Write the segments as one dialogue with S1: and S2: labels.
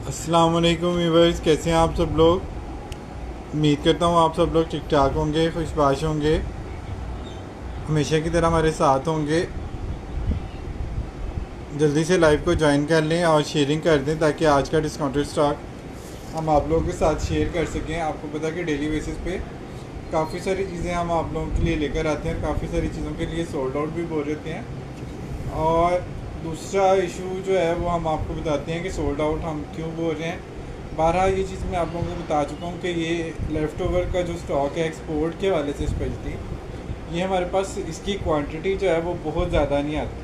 S1: अस्सलाम वालेकुम व्यूअर्स, कैसे हैं आप सब लोग। उम्मीद करता हूँ आप सब लोग ठीक ठाक होंगे, खुशबाश होंगे, हमेशा की तरह हमारे साथ होंगे। जल्दी से लाइव को ज्वाइन कर लें और शेयरिंग कर दें ताकि आज का डिस्काउंटेड स्टॉक हम आप लोगों के साथ शेयर कर सकें। आपको पता है कि डेली बेसिस पे काफ़ी सारी चीज़ें हम आप लोगों के लिए लेकर आते हैं, काफ़ी सारी चीज़ों के लिए सोल्ड आउट भी बोल देते हैं। और दूसरा इशू जो है वो हम आपको बताते हैं कि सोल्ड आउट हम क्यों बोल रहे हैं। बारह ये चीज़ मैं आप लोगों को बता चुका हूँ कि ये लेफ़्ट ओवर का जो स्टॉक है एक्सपोर्ट के हवाले से स्पेशली, ये हमारे पास इसकी क्वांटिटी जो है वो बहुत ज़्यादा नहीं आती।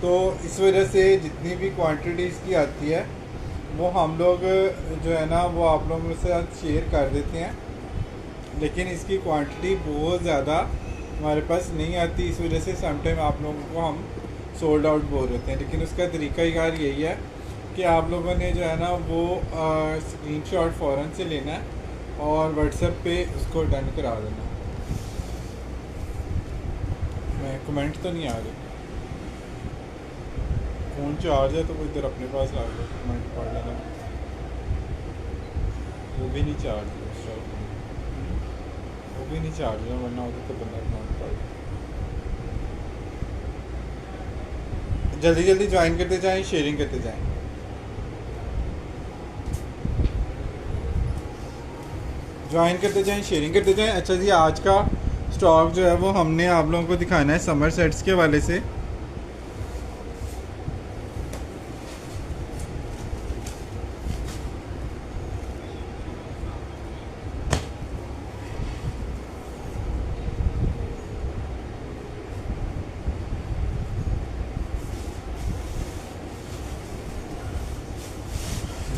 S1: तो इस वजह से जितनी भी क्वांटिटी इसकी आती है वो हम लोग जो है ना वो आप लोगों के साथ शेयर कर देते हैं, लेकिन इसकी क्वांटिटी बहुत ज़्यादा हमारे पास नहीं आती। इस वजह से समटाइम आप लोगों को हम सोल्ड आउट बोल देते हैं। लेकिन उसका तरीक़ाकार यही है कि आप लोगों ने जो है ना वो स्क्रीनशॉट फ़ौरन से लेना है और व्हाट्सएप पे उसको डन करा देना। मैं कमेंट तो नहीं आ रही, फ़ोन चार्ज है तो वो इधर अपने पास ला दो, कमेंट पढ़ लेना। वो भी नहीं चार्ज है, दूसरा वो भी नहीं चार्ज है, वरना उधर तो बंदा कमेंट पढ़ ले। जल्दी जल्दी ज्वाइन करते जाएं, शेयरिंग करते जाएं। ज्वाइन करते जाएं, शेयरिंग करते जाएं। अच्छा जी, आज का स्टॉक जो है वो हमने आप लोगों को दिखाना है समर सेट्स के वाले से।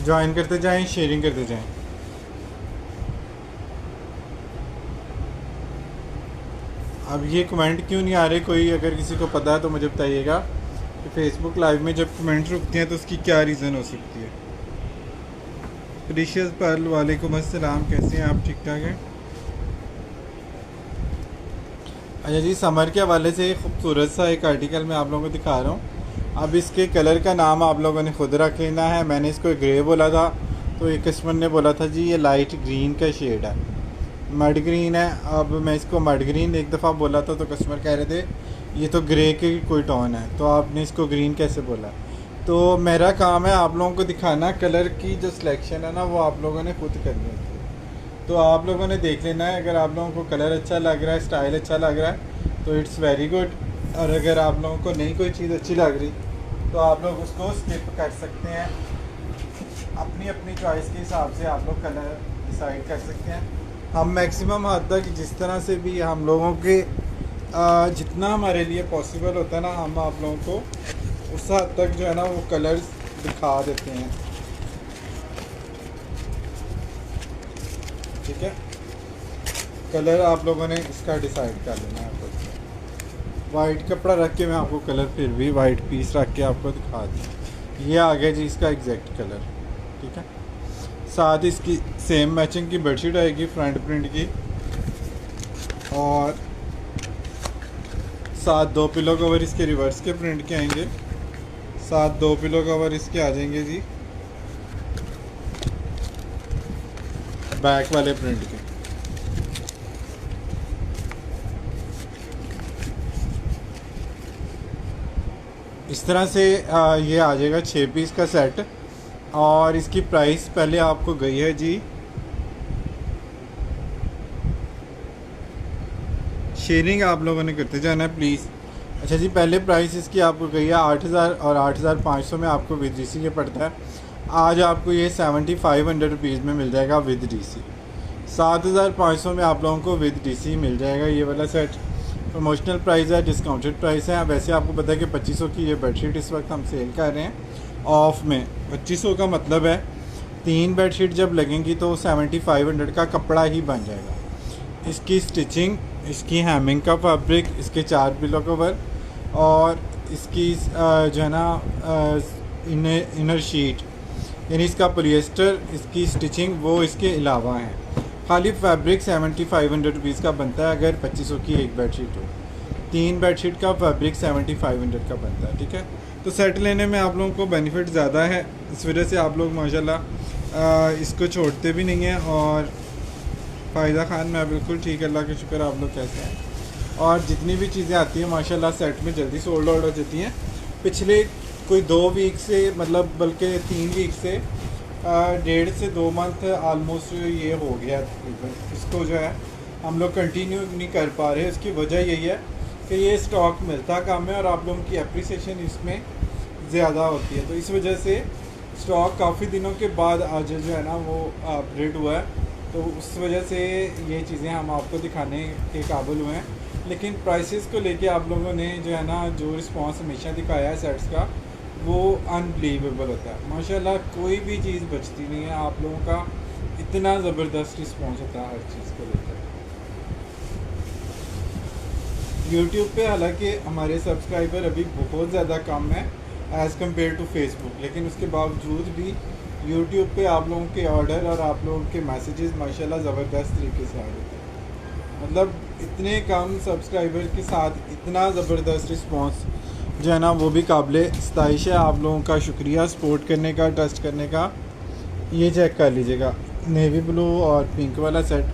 S1: ज्वाइन करते जाएं, शेयरिंग करते जाएं। अब ये कमेंट क्यों नहीं आ रहे, कोई अगर किसी को पता है तो मुझे बताइएगा कि फेसबुक लाइव में जब कमेंट रुकते हैं तो उसकी क्या रीज़न हो सकती है। प्रीशियस पर्ल, वालेकुम अस्सलाम, कैसे हैं आप, ठीक ठाक हैं। अच्छा जी, समर के हवाले से खूबसूरत सा एक आर्टिकल मैं आप लोगों को दिखा रहा हूँ। अब इसके कलर का नाम आप लोगों ने खुद रख लेना है। मैंने इसको ग्रे बोला था तो एक कस्टमर ने बोला था जी ये लाइट ग्रीन का शेड है, मड ग्रीन है। अब मैं इसको मड ग्रीन एक दफ़ा बोला था तो कस्टमर कह रहे थे ये तो ग्रे के कोई टोन है, तो आपने इसको ग्रीन कैसे बोला। तो मेरा काम है आप लोगों को दिखाना, कलर की जो सिलेक्शन है ना वो आप लोगों ने खुद करनी होती है। तो आप लोगों ने देख लेना है, अगर आप लोगों को कलर अच्छा लग रहा है, स्टाइल अच्छा लग रहा है तो इट्स वेरी गुड। और अगर आप लोगों को नहीं कोई चीज़ अच्छी लग रही तो आप लोग उसको स्किप कर सकते हैं। अपनी अपनी चॉइस के हिसाब से आप लोग कलर डिसाइड कर सकते हैं। हम मैक्सिमम हद तक जिस तरह से भी हम लोगों के जितना हमारे लिए पॉसिबल होता है ना, हम आप लोगों को उस हद तक जो है ना वो कलर्स दिखा देते हैं। ठीक है, कलर आप लोगों ने इसका डिसाइड कर लेना है। आपको वाइट कपड़ा रख के मैं आपको कलर फिर भी वाइट पीस रख के आपको दिखा दूँ। ये आ गया जी इसका एग्जैक्ट कलर। ठीक है, साथ इसकी सेम मैचिंग की बेडशीट आएगी फ्रंट प्रिंट की, और साथ दो पिलो कवर इसके रिवर्स के प्रिंट के आएंगे। साथ दो पिलो कवर इसके आ जाएंगे जी बैक वाले प्रिंट के। इस तरह से ये आ जाएगा 6 पीस का सेट। और इसकी प्राइस पहले आपको गई है जी, शेयरिंग आप लोगों ने करते जाना है प्लीज़। अच्छा जी, पहले प्राइस इसकी आपको गई है 8,000 और 8,500 में आपको विद डी सी ये पड़ता है। आज आपको ये 7,500 रुपीज़ में मिल जाएगा विद डी सी। 7,500 में आप लोगों को विद डी सी मिल जाएगा ये वाला सेट। प्रमोशनल प्राइस है, डिस्काउंटेड प्राइस है। वैसे आपको पता है कि 2,500 की ये बेडशीट इस वक्त हम सेल कर रहे हैं ऑफ में। 2,500 का मतलब है 3 बेडशीट जब लगेंगी तो 7,500 का कपड़ा ही बन जाएगा। इसकी स्टिचिंग, इसकी हैमिंग का फैब्रिक, इसके 4 पिलो कवर और इसकी जो है ना इनर शीट यानी इसका पोलिएस्टर, इसकी स्टिचिंग वो इसके अलावा है। खाली फैब्रिक 7,500 रुपीज़ का बनता है अगर 2,500 की एक बेडशीट हो। 3 बेडशीट का फैब्रिक 7500 का बनता है, ठीक है। तो सेट लेने में आप लोगों को बेनिफिट ज़्यादा है, इस वजह से आप लोग माशाल्लाह इसको छोड़ते भी नहीं हैं। और फ़ायदा खान मैं बिल्कुल ठीक है, अल्लाह का शुक्र। आप लोग कैसे हैं? और जितनी भी चीज़ें आती हैं माशाल्लाह सेट में जल्दी सोल्ड आउट हो जाती हैं। पिछले कोई 2 वीक से, मतलब बल्कि 3 वीक से 1.5 से 2 मंथ आलमोस्ट ये हो गया तकरीबन। इसको जो है हम लोग कंटिन्यू नहीं कर पा रहे। इसकी वजह यही है कि ये स्टॉक मिलता कम है और आप लोगों की अप्रिसिएशन इसमें ज़्यादा होती है। तो इस वजह से स्टॉक काफ़ी दिनों के बाद आज जो है ना वो अपग्रेड हुआ है, तो उस वजह से ये चीज़ें हम आपको दिखाने के काबिल हुए हैं। लेकिन प्राइसेस को लेके आप लोगों ने जो है ना जो रिस्पांस हमेशा दिखाया है सेट्स का, वो अनबिलीवेबल होता है माशाल्लाह। कोई भी चीज़ बचती नहीं है, आप लोगों का इतना ज़बरदस्त रिस्पांस होता है हर चीज़ को लेकर। यूट्यूब पे हालांकि हमारे सब्सक्राइबर अभी बहुत ज़्यादा कम है एज़ कम्पेयर टू फेसबुक, लेकिन उसके बावजूद भी यूट्यूब पे आप लोगों के ऑर्डर और आप लोगों के मैसेजेस माशाल्लाह ज़बरदस्त तरीके से आ रहे थे। मतलब इतने कम सब्सक्राइबर के साथ इतना ज़बरदस्त रिस्पांस जो है ना वो भी काबिल सताइश है। आप लोगों का शुक्रिया सपोर्ट करने का, ट्रस्ट करने का। ये चेक कर लीजिएगा, नेवी ब्लू और पिंक वाला सेट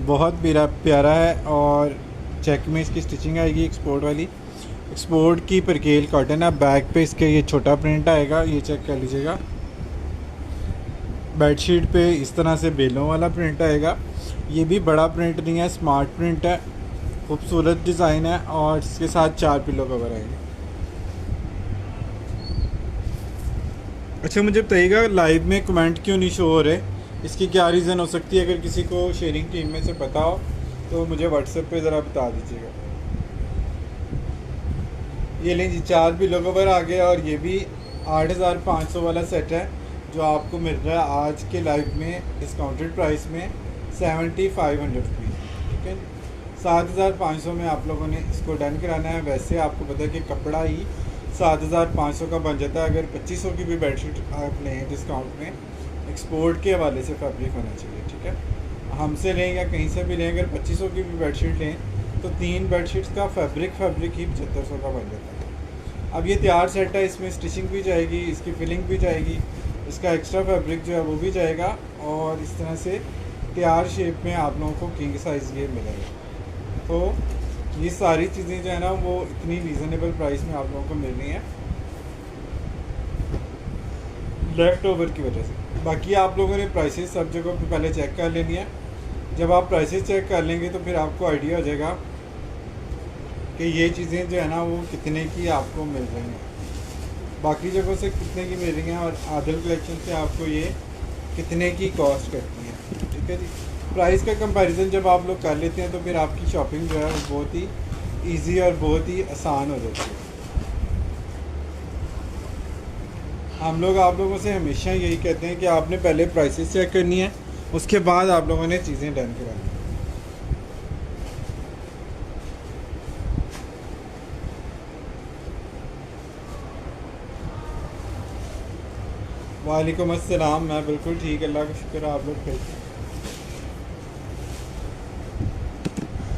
S1: बहुत प्यारा है। और चेक में इसकी स्टिचिंग आएगी एक्सपोर्ट वाली, एक्सपोर्ट की परकेल कॉटन है। बैक पे इसके ये छोटा प्रिंट आएगा, ये चेक कर लीजिएगा। बेडशीट पे इस तरह से बेलों वाला प्रिंट आएगा। ये भी बड़ा प्रिंट नहीं है, स्मार्ट प्रिंट है, खूबसूरत डिज़ाइन है। और इसके साथ 4 पिलो कवर आएंगे। अच्छा मुझे बताइएगा लाइव में कमेंट क्यों नहीं शो हो रहे, इसकी क्या रीज़न हो सकती है? अगर किसी को शेयरिंग टीम में से पता हो तो मुझे व्हाट्सएप पे ज़रा बता दीजिएगा। ये लें जी, 4 पिलो कवर आ गया। और ये भी 8500 वाला सेट है जो आपको मिल रहा है आज के लाइव में डिस्काउंटेड प्राइस में 7500 रुपीज़, ठीक है। 7500 में आप लोगों ने इसको डन कराना है। वैसे आपको पता है कि कपड़ा ही 7500 का बन जाता है। अगर 2500 की भी बेडशीट आप लें डिस्काउंट में, एक्सपोर्ट के हवाले से फैब्रिक होना चाहिए, ठीक है। हमसे लें या कहीं से भी लें, अगर 2500 की भी बेडशीट लें तो 3 बेडशीट्स का फैब्रिक ही 7500 का बन जाता है। अब ये तैयार सेट है, इसमें स्टिचिंग भी जाएगी, इसकी फिलिंग भी जाएगी, इसका एक्स्ट्रा फैब्रिक जो है वो भी जाएगा। और इस तरह से तैयार शेप में आप लोगों को किंग साइज़ ये मिलेगा। तो ये सारी चीज़ें जो है ना वो इतनी रीज़नेबल प्राइस में आप लोगों को मिल रही हैं लेफ्ट ओवर की वजह से। बाकी आप लोगों ने प्राइसेस सब जगह पे पहले चेक कर लेनी है। जब आप प्राइसेस चेक कर लेंगे तो फिर आपको आइडिया हो जाएगा कि ये चीज़ें जो है ना वो कितने की आपको मिल रही हैं, बाकी जगहों से कितने की मिल रही हैं, और आदिल कलेक्शन से आपको ये कितने की कॉस्ट करती है, ठीक है जी। प्राइस का कंपैरिजन जब आप लोग कर लेते हैं तो फिर आपकी शॉपिंग जो है वो बहुत ही ईजी और बहुत ही आसान हो जाती है। हम लोग आप लोगों से हमेशा यही कहते हैं कि आपने पहले प्राइसेस चेक करनी है, उसके बाद आप लोगों ने चीज़ें डन करानी है। वालेकुम अस्सलाम, मैं बिल्कुल ठीक, अल्लाह का शुक्र। आप लोग कैसे?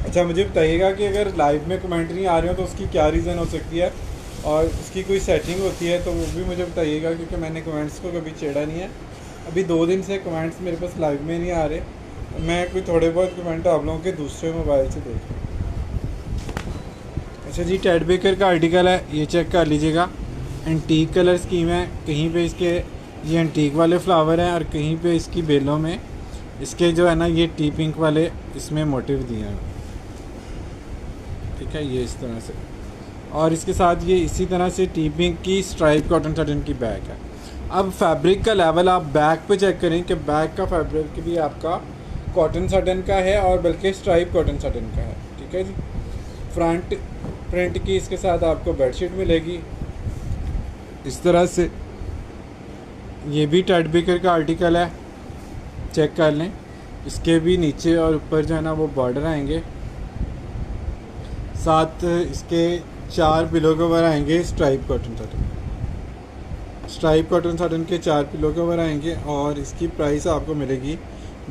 S1: अच्छा मुझे बताइएगा कि अगर लाइव में कमेंट नहीं आ रहे हो तो उसकी क्या रीज़न हो सकती है, और उसकी कोई सेटिंग होती है तो वो भी मुझे बताइएगा, क्योंकि मैंने कमेंट्स को कभी छेड़ा नहीं है। अभी 2 दिन से कमेंट्स मेरे पास लाइव में नहीं आ रहे, मैं कोई थोड़े बहुत कमेंट आप लोगों के दूसरे मोबाइल से देख रहा हूँ। अच्छा जी, टेड बेकर का आर्टिकल है, ये चेक कर लीजिएगा। एंटीक कलर स्कीम है, कहीं पे इसके ये एंटीक वाले फ्लावर हैं और कहीं पे इसकी बेलों में इसके जो है ना ये टी पिंक वाले इसमें मोटिव दिए हैं, ठीक है, ये इस तरह से। और इसके साथ ये इसी तरह से टी पिंक की स्ट्राइप कॉटन सटन की बैग है। अब फैब्रिक का लेवल आप बैक पे चेक करें कि बैक का फैब्रिक भी आपका कॉटन सटन का है, और बल्कि स्ट्राइप कॉटन सटन का है, ठीक है जी। फ्रंट प्रिंट की इसके साथ आपको बेडशीट मिलेगी इस तरह से। ये भी टेड बेकर का आर्टिकल है, चेक कर लें। इसके भी नीचे और ऊपर जो है ना वो बॉर्डर आएंगे, साथ इसके 4 पिलो कवर आएंगे stripe cotton satin, stripe cotton satin के 4 पिलो कवर आएंगे। और इसकी प्राइस आपको मिलेगी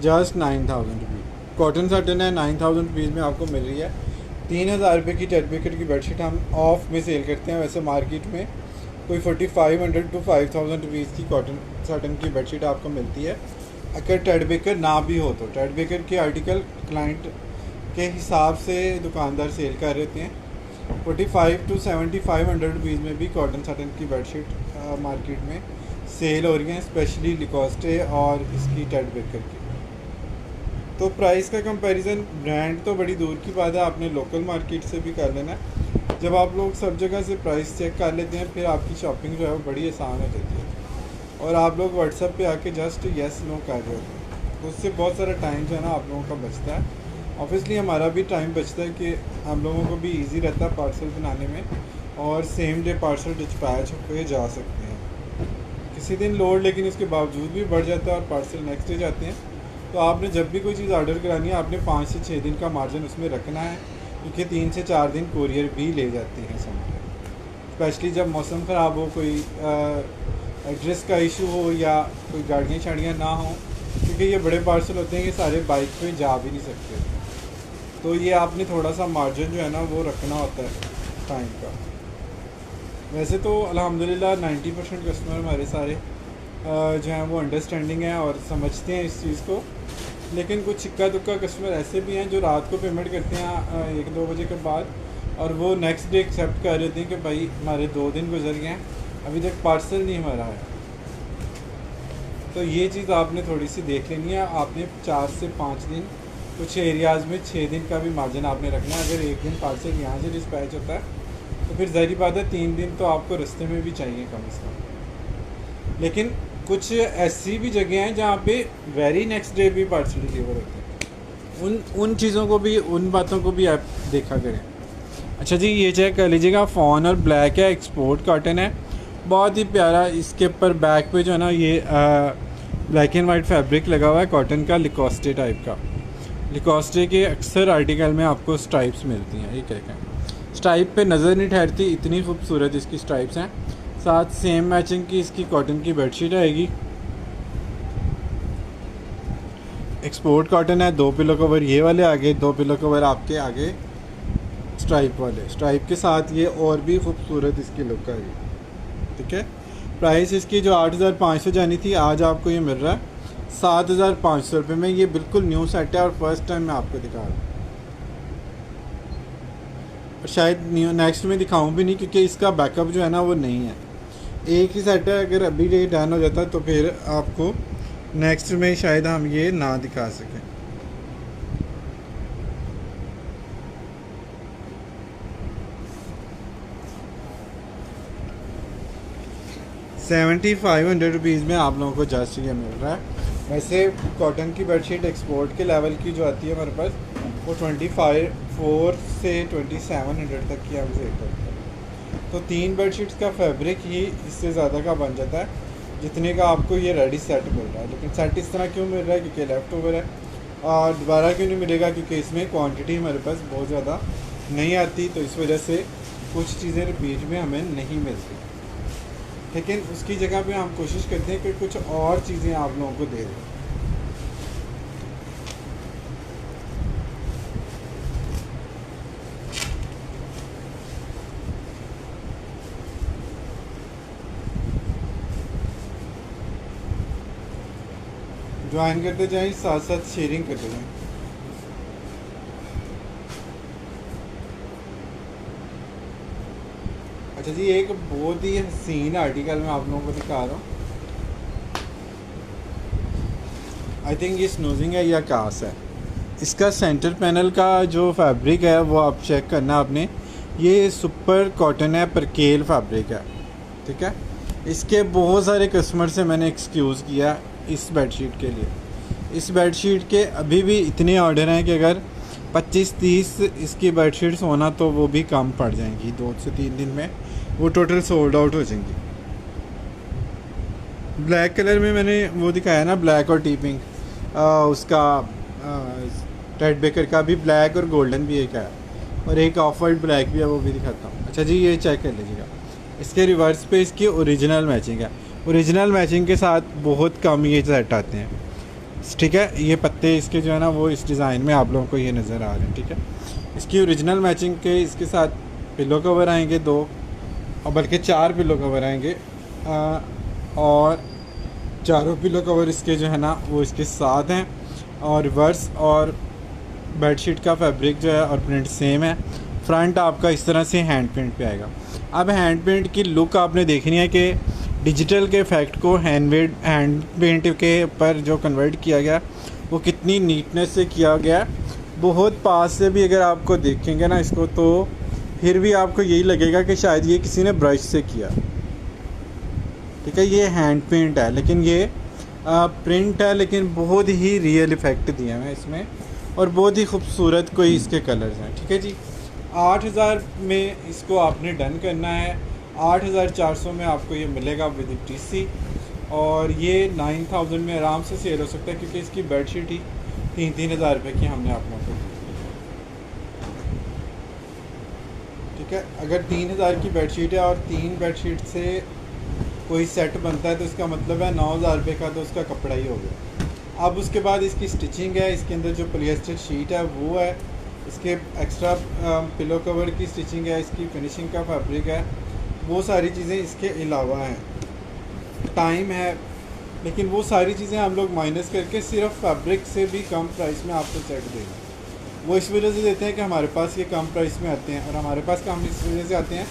S1: जस्ट 9000 रुपीज़। कॉटन सटन है, 9000 रुपीज़ में आपको मिल रही है। ₹3000 की टेडबेकर की बेडशीट हम ऑफ में सेल करते हैं। वैसे मार्केट में कोई 4500 to 5000 रुपीज़ की कॉटन साटन की बेडशीट आपको मिलती है। अगर टेडबेकर ना भी हो तो टेडबेकर के आर्टिकल क्लाइंट के हिसाब से दुकानदार सेल कर रहे होते हैं। 45 to 7500 रुपीज़ में भी कॉटन साटन की बेडशीट मार्केट में सेल हो रही हैं, स्पेशली लिकोस्टे और इसकी टेडबेकर की। तो प्राइस का कंपैरिजन ब्रांड तो बड़ी दूर की बात है, आपने लोकल मार्केट से भी कर लेना है। जब आप लोग सब जगह से प्राइस चेक कर लेते हैं फिर आपकी शॉपिंग जो है वो बड़ी आसान हो जाती है और आप लोग व्हाट्सएप पे आके जस्ट येस नो कर रहे होते हैं, तो उससे बहुत सारा टाइम जो है ना आप लोगों का बचता है। ऑब्वियसली हमारा भी टाइम बचता है कि हम लोगों को भी ईजी रहता है पार्सल बनाने में और सेम डे पार्सल डिस्पैच पे जा सकते हैं। किसी दिन लोड लेकिन उसके बावजूद भी बढ़ जाता है और पार्सल नेक्स्ट डे जाते हैं। तो आपने जब भी कोई चीज़ ऑर्डर करानी है आपने 5 से 6 दिन का मार्जिन उसमें रखना है, क्योंकि 3 से 4 दिन कोरियर भी ले जाते हैं समझ, स्पेशली जब मौसम ख़राब हो, कोई एड्रेस का इशू हो या कोई गाड़ियाँ शाड़ियाँ ना हो, क्योंकि ये बड़े पार्सल होते हैं कि सारे बाइक पे जा भी नहीं सकते। तो ये आपने थोड़ा सा मार्जिन जो है ना वो रखना होता है टाइम का। वैसे तो अल्हम्दुलिल्लाह 90% कस्टमर हमारे सारे जो हैं वो अंडरस्टैंडिंग है और समझते हैं इस चीज़ को, लेकिन कुछ इक्का दुक्का कस्टमर ऐसे भी हैं जो रात को पेमेंट करते हैं 1-2 बजे के बाद और वो नेक्स्ट डे एक्सेप्ट कर लेते हैं कि भाई हमारे 2 दिन गुजर गए हैं अभी तक पार्सल नहीं हमारा है। तो ये चीज़ आपने थोड़ी सी देख लेनी है। आपने 4 से 5 दिन, कुछ एरियाज़ में 6 दिन का भी मार्जिन आपने रखना है। अगर एक दिन पार्सल यहाँ से डिस्पैच होता है तो फिर ज़ाहिर बात है 3 दिन तो आपको रास्ते में भी चाहिए कम से कम। लेकिन कुछ ऐसी भी जगह हैं जहाँ पे वेरी नेक्स्ट डे भी पार्सल डिलीवर होते हैं, उन चीज़ों को भी, उन बातों को भी आप देखा करें। अच्छा जी, ये चेक कर लीजिएगा, फ़ॉन और ब्लैक है, एक्सपोर्ट कॉटन है, बहुत ही प्यारा। इसके ऊपर बैक पे जो है ना ये ब्लैक एंड वाइट फैब्रिक लगा हुआ है कॉटन का, लिकोस्टे टाइप का। लिकोस्टे के अक्सर आर्टिकल में आपको स्ट्राइप्स मिलती हैं। ये क्या स्ट्राइप पे नज़र नहीं ठहरती, इतनी खूबसूरत इसकी स्ट्राइप्स हैं। साथ सेम मैचिंग की इसकी कॉटन की बेडशीट आएगी। एक्सपोर्ट कॉटन है, 2 पिलो कवर ये वाले आगे, 2 पिलो कवर आपके आगे स्ट्राइप वाले। स्ट्राइप के साथ ये और भी खूबसूरत इसकी लुक आएगी। ठीक है, प्राइस इसकी जो 8500 जानी थी आज आपको ये मिल रहा है 7500 रुपये में। ये बिल्कुल न्यू सेट है और फर्स्ट टाइम मैं आपको दिखा रहा हूँ और शायद नेक्स्ट में दिखाऊं भी नहीं, क्योंकि इसका बैकअप जो है ना वो नहीं है, एक ही सेट है। अगर अभी ये डन हो जाता तो फिर आपको नेक्स्ट में शायद हम ये ना दिखा सकें। ₹7500 में आप लोगों को जस्ट ये मिल रहा है। वैसे कॉटन की बेडशीट एक्सपोर्ट के लेवल की जो आती है हमारे पास वो 24 से 2700 तक की हम सेल करते हैं। तो 3 बेडशीट्स का फैब्रिक ही इससे ज़्यादा का बन जाता है जितने का आपको ये रेडी सेट मिल रहा है। लेकिन सेट इस तरह क्यों मिल रहा है, क्योंकि लेफ़्ट ओवर है। और दोबारा क्यों नहीं मिलेगा, क्योंकि इसमें क्वांटिटी हमारे पास बहुत ज़्यादा नहीं आती, तो इस वजह से कुछ चीज़ें रिपीट में हमें नहीं मिलती। लेकिन उसकी जगह पे हम कोशिश करते हैं कि कुछ और चीज़ें आप लोगों को दे दें। ज्वाइन करते जाएं, साथ साथ शेयरिंग करते जाएं। अच्छा जी, एक बहुत ही हसीन आर्टिकल मैं आप लोगों को दिखा रहा हूँ। आई थिंक ये स्नूजिंग है या कास है। इसका सेंटर पैनल का जो फैब्रिक है वो आप चेक करना आपने, ये सुपर कॉटन है, परकेल फैब्रिक है। ठीक है, इसके बहुत सारे कस्टमर से मैंने एक्सक्यूज़ किया इस बेडशीट के लिए। इस बेडशीट के अभी भी इतने ऑर्डर हैं कि अगर 25-30 इसकी बेडशीट्स होना तो वो भी कम पड़ जाएंगी, 2 से 3 दिन में वो टोटल सोल्ड आउट हो जाएंगी। ब्लैक कलर में मैंने वो दिखाया ना, ब्लैक और टी पिंक, उसका टेडबेकर का भी ब्लैक और गोल्डन भी एक है और एक ऑफ वाइट ब्लैक भी है, वो भी दिखाता हूँ। अच्छा जी, ये चेक कर लीजिएगा, इसके रिवर्स पे इसकी ओरिजिनल मैचिंग है। ओरिजिनल मैचिंग के साथ बहुत कम ये सेट आते हैं। ठीक है, ये पत्ते इसके जो है ना वो इस डिज़ाइन में आप लोगों को ये नज़र आ रहे हैं। ठीक है, इसकी ओरिजिनल मैचिंग के इसके साथ पिलो कवर आएंगे 2, और बल्कि 4 पिलो कवर आएंगे, और चारों पिलो कवर इसके जो है ना वो इसके साथ हैं, और रिवर्स और बेडशीट का फैब्रिक जो है और प्रिंट सेम है। फ्रंट आपका इस तरह से हैंड पेंट पे आएगा। अब हैंड पेंट की लुक आपने देखनी है कि डिजिटल के इफ़ेक्ट को हैंड पेंट के पर जो कन्वर्ट किया गया वो कितनी नीटनेस से किया गया। बहुत पास से भी अगर आपको देखेंगे ना इसको तो फिर भी आपको यही लगेगा कि शायद ये किसी ने ब्रश से किया। ठीक है, ये हैंड पेंट है लेकिन ये प्रिंट है, लेकिन बहुत ही रियल इफ़ेक्ट दिए हैं इसमें और बहुत ही खूबसूरत कोई इसके कलर्स हैं। ठीक है जी, 8000 में इसको आपने डन करना है। 8400 में आपको ये मिलेगा विद TC, और ये 9000 में आराम से सेल हो सकता है क्योंकि इसकी बेडशीट ही 3-3 हज़ार रुपये की हमने आप लोगों को दी। ठीक है, अगर 3000 की बेडशीट है और 3 बेडशीट से कोई सेट बनता है तो इसका मतलब है 9000 रुपये का तो उसका कपड़ा ही हो गया। अब उसके बाद इसकी स्टिचिंग है, इसके अंदर जो पॉलिएस्टर शीट है वो है, इसके एक्स्ट्रा पिलो कवर की स्टिचिंग है, इसकी फिनिशिंग का फैब्रिक है, वो सारी चीज़ें इसके अलावा हैं। टाइम है, लेकिन वो सारी चीज़ें हम लोग माइनस करके सिर्फ फैब्रिक से भी कम प्राइस में आपको सेट देंगे। वो इस वजह से देते हैं कि हमारे पास ये कम प्राइस में आते हैं, और हमारे पास काम इस वजह से आते हैं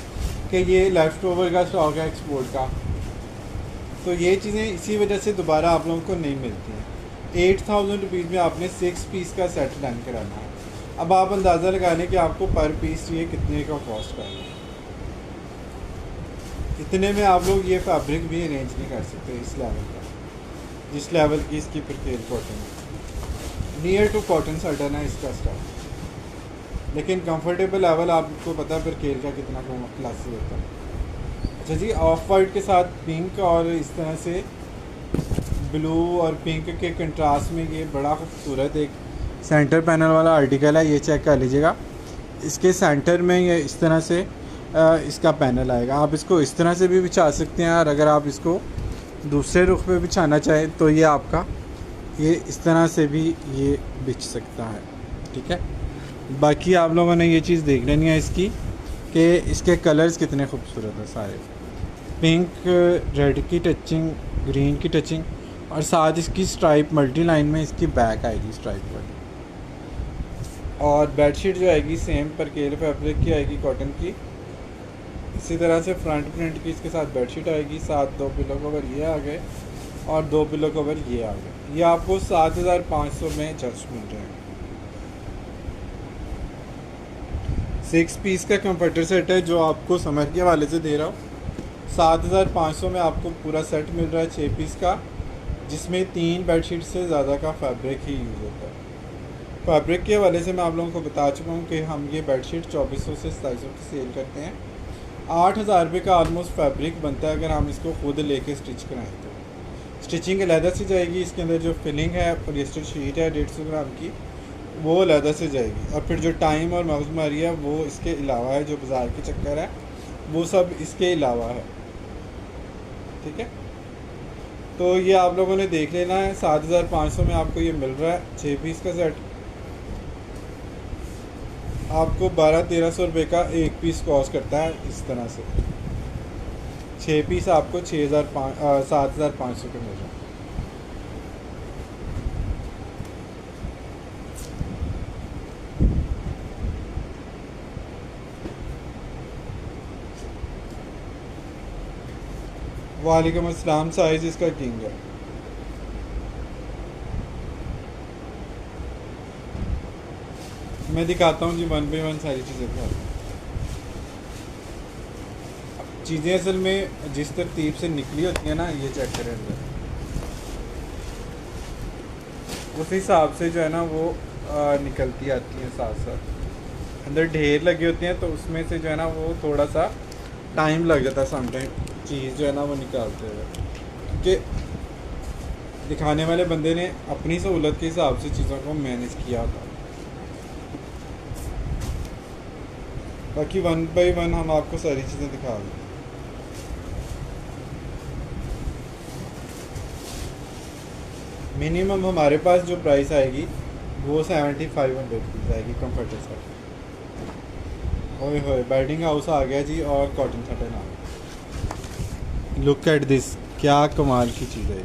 S1: कि ये लेफ़्ट ओवर का स्टॉक है एक्सपोर्ट का, तो ये चीज़ें इसी वजह से दोबारा आप लोगों को नहीं मिलती हैं। 8000 रुपीज़ में आपने 6 पीस का सेट डन कराना है। अब आप अंदाज़ा लगा लें कि आपको पर पीस ये कितने का कॉस्ट आएगा। इतने में आप लोग ये फैब्रिक भी अरेंज नहीं कर सकते इस लेवल का, जिस लेवल की इसकी परकेल कॉटन है। नियर टू कॉटन सर्टन है इसका स्टॉक, लेकिन कंफर्टेबल लेवल आपको पता है परकेल का कितना क्लासी होता है। अच्छा जी, ऑफ वाइट के साथ पिंक और इस तरह से ब्लू और पिंक के कंट्रास्ट में ये बड़ा खूबसूरत एक सेंटर पैनल वाला आर्टिकल है, ये चेक कर लीजिएगा। इसके सेंटर में ये इस तरह से इसका पैनल आएगा। आप इसको इस तरह से भी बिछा सकते हैं, और अगर आप इसको दूसरे रुख पे बिछाना चाहें तो ये आपका ये इस तरह से भी ये बिछ सकता है। ठीक है, बाकी आप लोगों ने ये चीज़ देख लेनी है इसकी कि इसके कलर्स कितने खूबसूरत हैं सारे, पिंक रेड की टचिंग, ग्रीन की टचिंग, और साथ इसकी स्ट्राइप मल्टी लाइन में इसकी बैक आएगी स्ट्राइप वाली। और बेडशीट जो आएगी सेम परकेल फैब्रिक की आएगी, कॉटन की। इसी तरह से फ्रंट प्रिंट की इसके साथ बेडशीट आएगी, साथ 2 पिलो कवर ये आ गए और 2 पिलो कवर ये आ गए। ये आपको 7500 में जस्ट मिल जाएगा। 6 पीस का कंफर्टर सेट है जो आपको समर के हवाले से दे रहा हूँ। 7500 में आपको पूरा सेट मिल रहा है 6 पीस का, जिसमें 3 बेडशीट से ज़्यादा का फैब्रिक ही यूज़ होता है। फैब्रिक के हवाले से मैं आप लोगों को बता चुका हूँ कि हम ये बेडशीट 2400 से 2700 की सेल करते हैं। 8000 रुपये का ऑलमोस्ट फैब्रिक बनता है अगर हम इसको खुद लेके स्टिच कराएं तो। स्टिचिंग अलहदा से जाएगी, इसके अंदर जो फिलिंग है पॉलिएस्टर शीट है 150 ग्राम की, वो अलहदा से जाएगी, और फिर जो टाइम और मगजमारी है वो इसके अलावा है, जो बाज़ार के चक्कर है वो सब इसके अलावा है। ठीक है, तो ये आप लोगों ने देख लेना है। 7500 में आपको ये मिल रहा है 6 पीस का सेट। आपको 1200-1300 रुपये का एक पीस कॉस्ट करता है इस तरह से। 6 पीस आपको 7500 के मिल रहा है। वालेकुम अस्सलाम, साइज़ इसका किंग है। मैं दिखाता हूँ जी, 1 बाय 1 सारी चीज़ें दिखाता हूँ। चीज़ें असल में जिस तरतीब से निकली होती है ना, ये चेक करें अंदर, उस हिसाब से जो है ना वो निकलती आती हैं साथ साथ। अंदर ढेर लगे होते हैं तो उसमें से जो है ना वो थोड़ा सा टाइम लग जाता है समटाइम चीज़ जो है ना वो निकालते हुए, क्योंकि दिखाने वाले बंदे ने अपनी सहूलत के हिसाब से चीज़ों को मैनेज किया होता। बाकी 1 बाय 1 हम आपको सारी चीज़ें दिखा दें। मिनिमम हमारे पास जो प्राइस आएगी वो 7500 रुपीज़ आएगी कंफर्टर सेट। ओए होए बैडिंग हाउस आ गया जी और कॉटन सटन आ गया। लुक एट दिस, क्या कमाल की चीज़ है।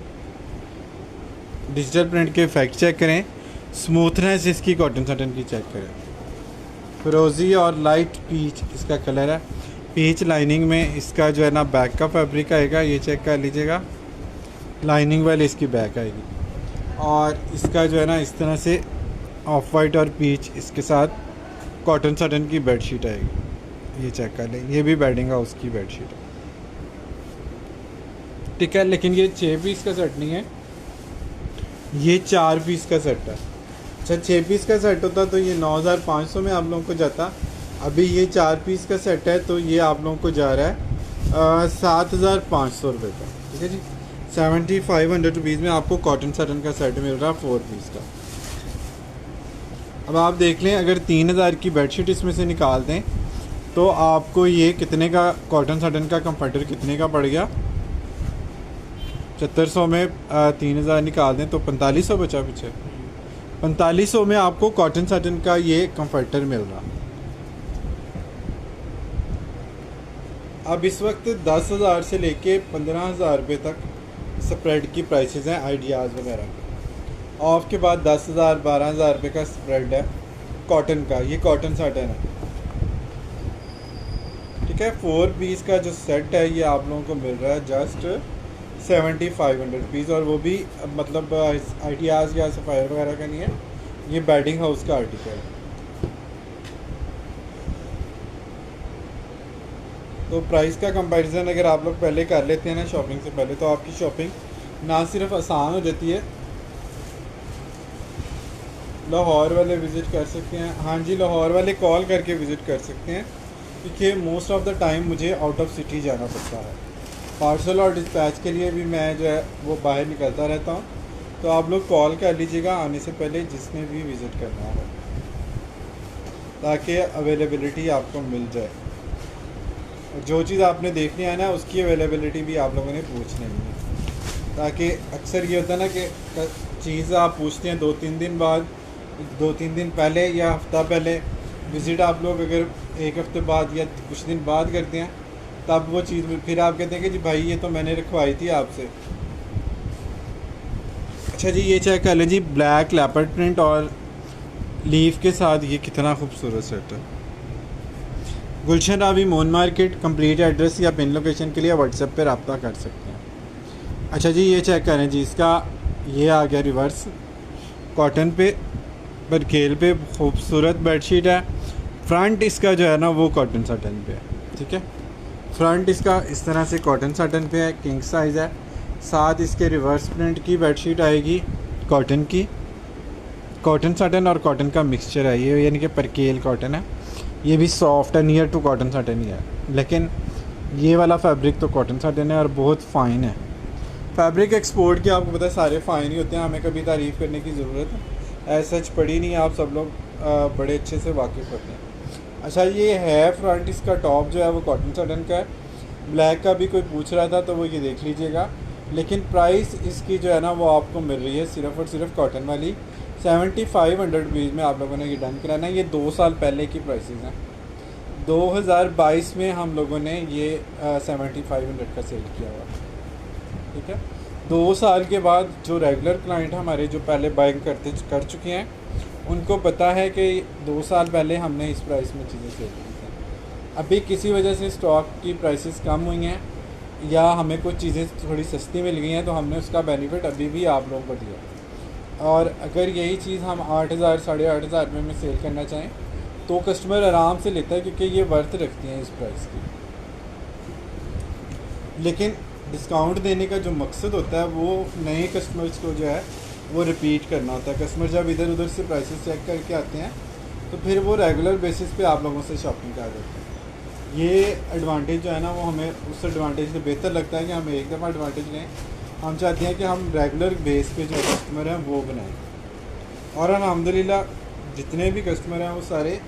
S1: डिजिटल प्रिंट के इफेक्ट चेक करें, स्मूथनेस इसकी कॉटन सटन की चेक करें। फिरोज़ी और लाइट पीच इसका कलर है। पीच लाइनिंग में इसका जो है ना बैक का फैब्रिक आएगा, ये चेक कर लीजिएगा। लाइनिंग वाली इसकी बैक आएगी और इसका जो है ना इस तरह से ऑफ वाइट और पीच इसके साथ कॉटन सटन की बेडशीट आएगी। ये चेक कर लें, ये भी बेडिंग हाउस की बेडशीट है, ठीक है। लेकिन ये 6 पीस का सेट नहीं है, ये 4 पीस का सेट है। अच्छा 6 पीस का सेट होता तो ये 9,500 में आप लोगों को जाता। अभी ये 4 पीस का सेट है तो ये आप लोगों को जा रहा है 7,500 रुपये का, ठीक है जी। 7,500 रुपीज़ में आपको कॉटन सटन का सेट मिल रहा है 4 पीस का। अब आप देख लें, अगर 3,000 की बेडशीट इसमें से निकाल दें तो आपको ये कितने का कॉटन सटन का कंफर्टर कितने का पड़ गया। 700 में 3,000 निकाल दें तो 4,500 बचा पीछे। 4,500 में आपको कॉटन सटन का ये कंफर्टर मिल रहा। अब इस वक्त 10,000 से लेके 15,000 रुपये तक स्प्रेड की प्राइसेस हैं आइडियाज़ वगैरह की। ऑफ के बाद 10,000 12,000 रुपये का स्प्रेड है कॉटन का, ये कॉटन सटन है, ठीक है। 4 पीस का जो सेट है ये आप लोगों को मिल रहा है जस्ट 7,500 रुपीज़, और वो भी मतलब आइडियाज़ या सफ़ायर वगैरह का नहीं है, ये बेडिंग हाउस का आर्टिकल है। तो प्राइस का कंपैरिजन अगर आप लोग पहले कर लेते हैं ना शॉपिंग से पहले, तो आपकी शॉपिंग ना सिर्फ आसान हो जाती है। लाहौर वाले विज़िट कर सकते हैं, हाँ जी लाहौर वाले कॉल करके विज़िट कर सकते हैं, क्योंकि मोस्ट ऑफ़ द टाइम मुझे आउट ऑफ सिटी जाना पड़ता है। पार्सल और डिस्पैच के लिए भी मैं जो है वो बाहर निकलता रहता हूँ। तो आप लोग कॉल कर लीजिएगा आने से पहले जिसने भी विज़िट करना हो, ताकि अवेलेबिलिटी आपको मिल जाए। जो चीज़ आपने देखनी है ना उसकी अवेलेबिलिटी भी आप लोगों ने पूछ लेनी है, ताकि अक्सर ये होता है ना कि चीज़ आप पूछते हैं 2-3 दिन बाद, 2-3 दिन पहले या हफ्ता पहले। विज़िट आप लोग अगर 1 हफ्ते बाद या कुछ दिन बाद करते हैं तब वो चीज़ फिर आप कहते हैं कि जी भाई ये तो मैंने रखवाई थी आपसे। अच्छा जी ये चेक कर लें जी, ब्लैक लेपर्ड प्रिंट और लीफ के साथ ये कितना खूबसूरत सेट है। गुलशन रावी मोन मार्केट, कंप्लीट एड्रेस या पिन लोकेशन के लिए व्हाट्सएप पे रब्ता कर सकते हैं। अच्छा जी ये चेक करें जी, इसका ये आ गया रिवर्स कॉटन पे बरकेल पे खूबसूरत बेडशीट है। फ्रंट इसका जो है ना वो कॉटन सटन पे है, ठीक है। फ्रंट इसका इस तरह से कॉटन सटन पे है, किंग साइज़ है। साथ इसके रिवर्स प्रिंट की बेडशीट आएगी कॉटन की, कॉटन सटन और कॉटन का मिक्सचर है ये, यानी कि परकेल कॉटन है। ये भी सॉफ्ट है, नियर टू कॉटन सटन ही है, लेकिन ये वाला फैब्रिक तो कॉटन सटन है और बहुत फ़ाइन है। फैब्रिक एक्सपोर्ट के आपको पता है सारे फ़ाइन ही होते हैं, हमें कभी तारीफ़ करने की ज़रूरत है सच पड़ी नहीं, आप सब लोग बड़े अच्छे से वाकिफ़ होते हैं। अच्छा ये है फ्रंट, इसका टॉप जो है वो कॉटन सटन का है। ब्लैक का भी कोई पूछ रहा था तो वो ये देख लीजिएगा, लेकिन प्राइस इसकी जो है ना वो आपको मिल रही है सिर्फ़ और सिर्फ कॉटन वाली 7,500 रुपीज़ में आप लोगों ने ये डन कराना है। ये 2 साल पहले की प्राइसेस हैं, 2022 में हम लोगों ने ये 7,500 का सेल किया हुआ, ठीक है। 2 साल के बाद जो रेगुलर क्लाइंट हमारे जो पहले बाइंग कर चुके हैं उनको पता है कि 2 साल पहले हमने इस प्राइस में चीज़ें सेल की थी। अभी किसी वजह से स्टॉक की प्राइसेस कम हुई हैं या हमें कुछ चीज़ें थोड़ी सस्ती मिल गई हैं, तो हमने उसका बेनिफिट अभी भी आप लोगों को दिया। और अगर यही चीज़ हम 8,000 8,500 रुपये में सेल करना चाहें तो कस्टमर आराम से लेता है, क्योंकि ये वर्थ रखती हैं इस प्राइस की। लेकिन डिस्काउंट देने का जो मकसद होता है वो नए कस्टमर्स को जो है वो रिपीट करना होता है। कस्टमर जब इधर उधर से प्राइसेस चेक करके आते हैं तो फिर वो रेगुलर बेसिस पे आप लोगों से शॉपिंग कर देते हैं। ये एडवांटेज जो है ना वो हमें उस एडवांटेज से बेहतर लगता है कि हम एक दफ़ा एडवांटेज लें। हम चाहते हैं कि हम रेगुलर बेस पे जो कस्टमर हैं वो बनाएं, और अल्हम्दुलिल्लाह जितने भी कस्टमर हैं वो सारे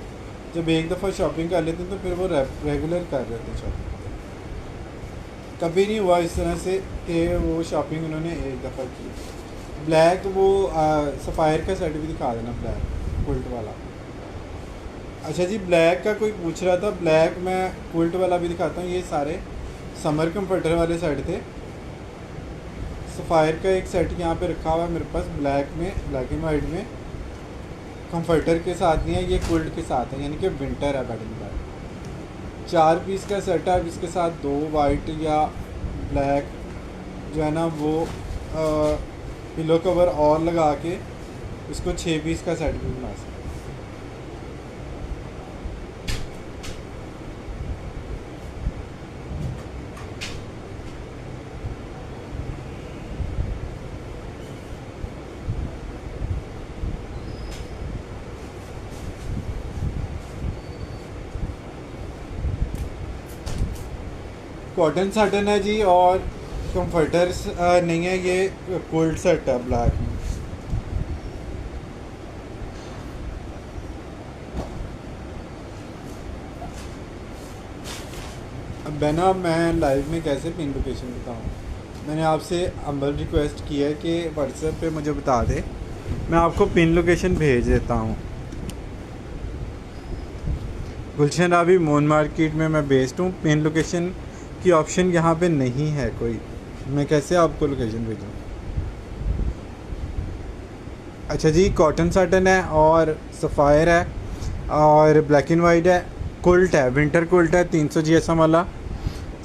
S1: जब एक दफ़ा शॉपिंग कर लेते हैं तो फिर वो रेगुलर कर लेते हैं शॉपिंग। कभी नहीं हुआ इस तरह से कि वो शॉपिंग उन्होंने एक दफ़ा की। ब्लैक वो सफ़ायर का सेट भी दिखा देना, ब्लैक क्विल्ट वाला। अच्छा जी, ब्लैक का कोई पूछ रहा था। ब्लैक मैं क्विल्ट वाला भी दिखाता हूँ। ये सारे समर कंफर्टर वाले सेट थे। सफ़ायर का एक सेट यहाँ पे रखा हुआ है मेरे पास, ब्लैक में, ब्लैक एंड वाइट में। कंफर्टर के साथ नहीं है, ये क्विल्ट के साथ है, यानी कि विंटर है बेड का। 4 पीस का सेट है। इसके साथ 2 वाइट या ब्लैक जो है ना वो पिलो कवर और लगा के इसको 6 पीस का सेट भी बना सकते हैं। कॉटन साटन है जी, और कंफर्टर्स नहीं है, ये कोल्ड सेट है ब्लैक में। अब बैना, मैं लाइव में कैसे पिन लोकेशन बताऊँ? मैंने आपसे हम्बल रिक्वेस्ट की है कि व्हाट्सएप पे मुझे बता दे, मैं आपको पिन लोकेशन भेज देता हूँ। गुलशन रावी मून मार्केट में मैं बेस्ड हूँ। पिन लोकेशन की ऑप्शन यहाँ पे नहीं है कोई, मैं कैसे आपको लोकेशन भेजूँ? अच्छा जी, कॉटन साटन है और सफ़ायर है और ब्लैक एंड वाइट है। कुल्ट है, विंटर कुल्ट है 300 GSM वाला।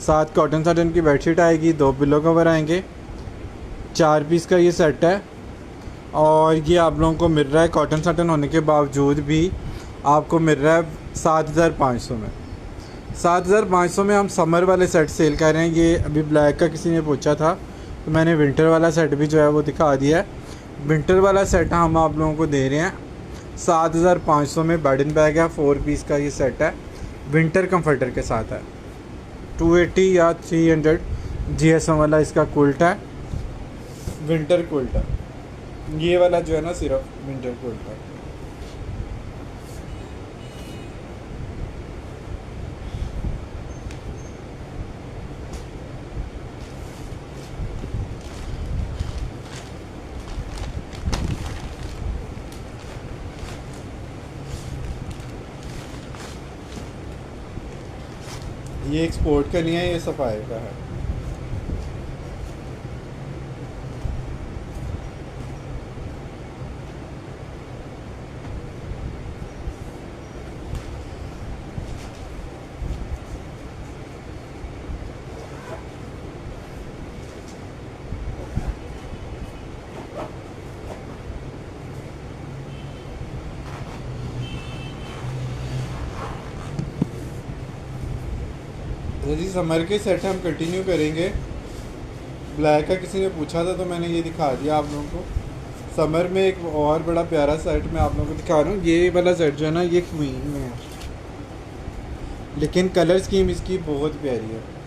S1: 7 कॉटन साटन की बेडशीट आएगी, 2 पिलो कवर आएंगे। 4 पीस का ये सेट है और ये आप लोगों को मिल रहा है कॉटन साटन होने के बावजूद भी आपको मिल रहा है 7,500 में। 7,500 में हम समर वाले सेट सेल कर रहे हैं। ये अभी ब्लैक का किसी ने पूछा था तो मैंने विंटर वाला सेट भी जो है वो दिखा दिया है। विंटर वाला सेट हम आप लोगों को दे रहे हैं 7,500 में। बेड एंड बैग है, 4 पीस का ये सेट है, विंटर कंफर्टर के साथ है। 280 या 300 GSM वाला इसका कुल्ट है, विंटर कुल्ट है। ये वाला जो है ना सिर्फ विंटर कुल्ट है। ये एक्सपोर्ट का नहीं है, ये सफ़ाई का है। जी, समर के सेट हम कंटिन्यू करेंगे। ब्लैक का किसी ने पूछा था तो मैंने ये दिखा दिया आप लोगों को। समर में एक और बड़ा प्यारा सेट मैं आप लोगों को दिखा रहा हूँ। ये वाला सेट जो है ना ये क्वीन में है, लेकिन कलर स्कीम इसकी बहुत प्यारी है।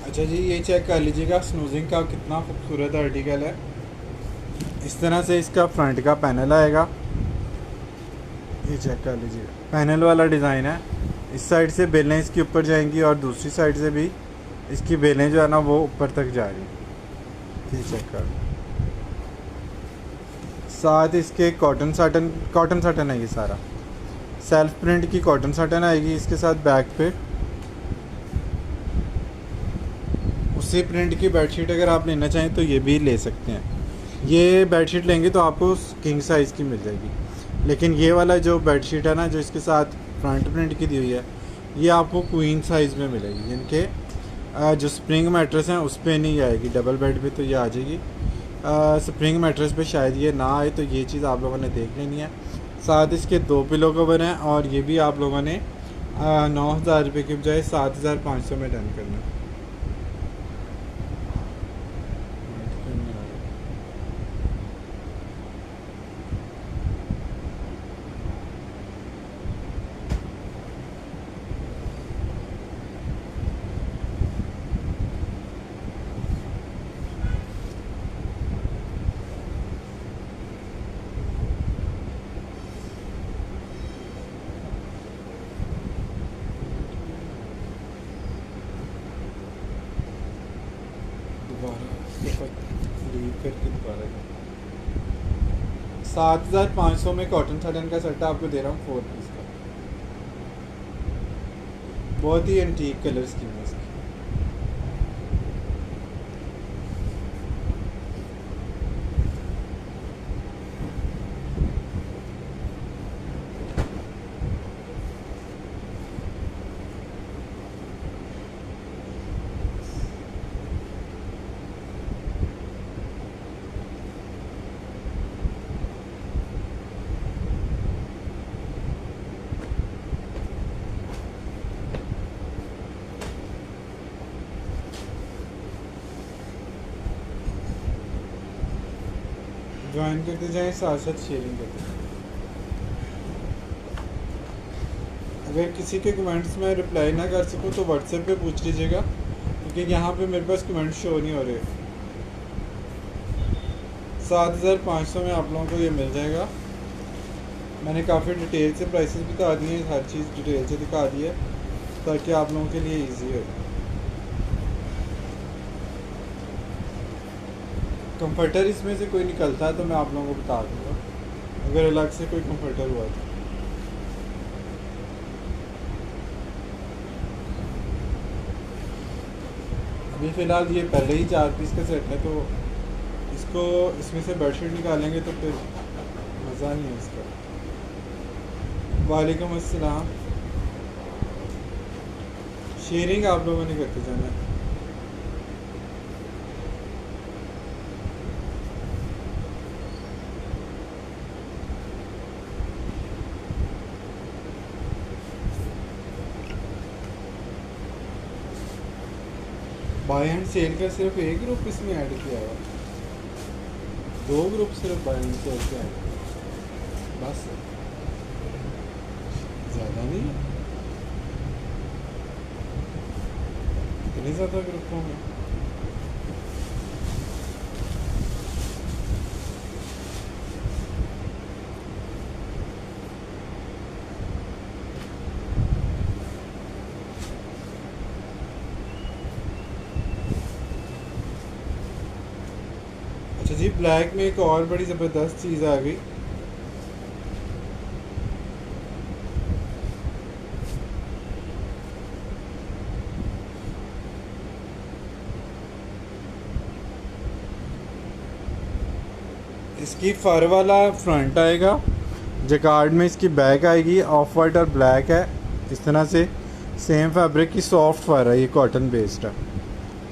S1: अच्छा जी, ये चेक कर लीजिएगा स्नूजिंग का कितना खूबसूरत आर्टिकल है। इस तरह से इसका फ्रंट का पैनल आएगा, ये चेक कर लीजिए, पैनल वाला डिज़ाइन है। इस साइड से बेलें इसके ऊपर जाएंगी और दूसरी साइड से भी इसकी बेलें जो है ना वो ऊपर तक जा रही हैं। ये चेक कर, साथ इसके कॉटन साटन है। ये सारा सेल्फ प्रिंट की कॉटन साटन आएगी इसके साथ। बैक पे उसी प्रिंट की बेडशीट अगर आप लेना चाहें तो ये भी ले सकते हैं। ये बेडशीट लेंगे तो आपको किंग साइज़ की मिल जाएगी, लेकिन ये वाला जो बेडशीट है ना जो इसके साथ फ्रंट प्रिंट की दी हुई है ये आपको क्वीन साइज़ में मिलेगी। यानी कि जो स्प्रिंग मैट्रेस हैं उस पर नहीं आएगी, डबल बेड पे तो ये आ जाएगी। स्प्रिंग मैट्रेस पे शायद ये ना आए, तो ये चीज़ आप लोगों ने देख लेनी है। साथ इसके 2 पिलो कवर हैं और ये भी आप लोगों ने 9,000 रुपये की बजाय 7,500 में डन करना है। दोबारा लीव करके दोबारा 7,500 में कॉटन साटन का सेट आपको दे रहा हूँ 4 पीस का। बहुत ही एंटीक कलर स्कीम है इसकी। ज्वाइन करते जाएँ, साथ साथ शेयरिंग करते जाएँ। अगर किसी के कमेंट्स में रिप्लाई ना कर सकूँ तो व्हाट्सएप पे पूछ लीजिएगा, क्योंकि यहाँ पे मेरे पास कमेंट शो नहीं हो रहे। 7,500 में आप लोगों को ये मिल जाएगा। मैंने काफ़ी डिटेल से प्राइसेस बता दिए हैं, हर चीज़ डिटेल से दिखा दी है ताकि आप लोगों के लिए इजी हो। कंफर्टर इसमें से कोई निकलता है तो मैं आप लोगों को बता दूँगा, अगर अलग से कोई कंफर्टर हुआ तो। अभी फ़िलहाल ये पहले ही 4 पीस का सेट है, तो इसको इसमें से बेडशीट निकालेंगे तो फिर मज़ा नहीं है इसका। वालेकुम अस्सलाम। शेयरिंग आप लोगों ने करते जाना है। बाय एंड सेल का सिर्फ एक ग्रुप इसमें ऐड किया हुआ, 2 ग्रुप सिर्फ बाय एंड सेल के ऐड, बस ज़्यादा नहीं है, इतने ज़्यादा ग्रुपों में। अच्छा जी, ब्लैक में एक और बड़ी ज़बरदस्त चीज़ आ गई। इसकी फर वाला फ्रंट आएगा, जैकार्ड में इसकी बैक आएगी, ऑफ वाइट और ब्लैक है इस तरह से। सेम फैब्रिक की सॉफ्ट फर है, ये कॉटन बेस्ड है,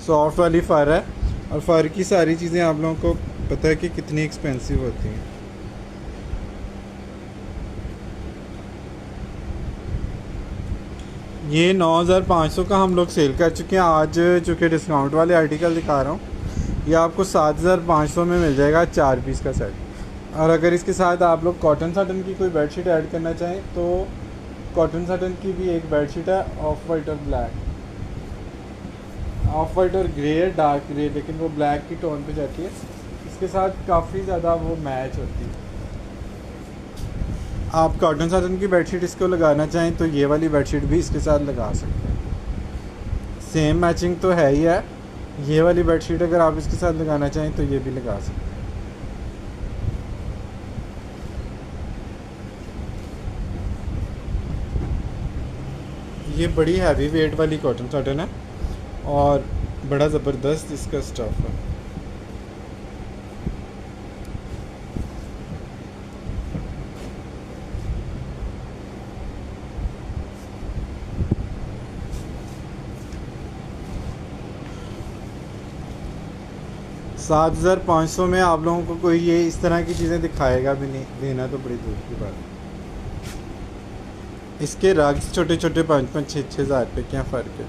S1: सॉफ्ट वाली फर है। और फर की सारी चीज़ें आप लोगों को पता है कि कितनी एक्सपेंसिव होती हैं। ये 9,500 का हम लोग सेल कर चुके हैं। आज चूँकि डिस्काउंट वाले आर्टिकल दिखा रहा हूँ, ये आपको 7,500 में मिल जाएगा 4 पीस का सेट। और अगर इसके साथ आप लोग कॉटन साटन की कोई बेडशीट ऐड करना चाहें तो कॉटन साटन की भी एक बेडशीट है, ऑफ वाइट और ब्लैक, ऑफ वाइट और ग्रे है, डार्क ग्रे, लेकिन वो ब्लैक की टोन पे जाती है। इसके साथ काफ़ी ज़्यादा वो मैच होती है। आप कॉटन साटन की बेडशीट इसको लगाना चाहें तो ये वाली बेडशीट भी इसके साथ लगा सकते हैं, सेम मैचिंग तो है ही है। ये वाली बेडशीट अगर आप इसके साथ लगाना चाहें तो ये भी लगा सकते हैं। ये बड़ी हैवी वेट वाली कॉटन साटन है और बड़ा ज़बरदस्त इसका स्टफ़ है। 7,500 में आप लोगों को कोई ये इस तरह की चीज़ें दिखाएगा भी नहीं, देना तो बड़ी दूर की बात है। इसके रग्स छोटे छोटे 5-5, 6-6 हज़ार पे क्या फ़र्क है।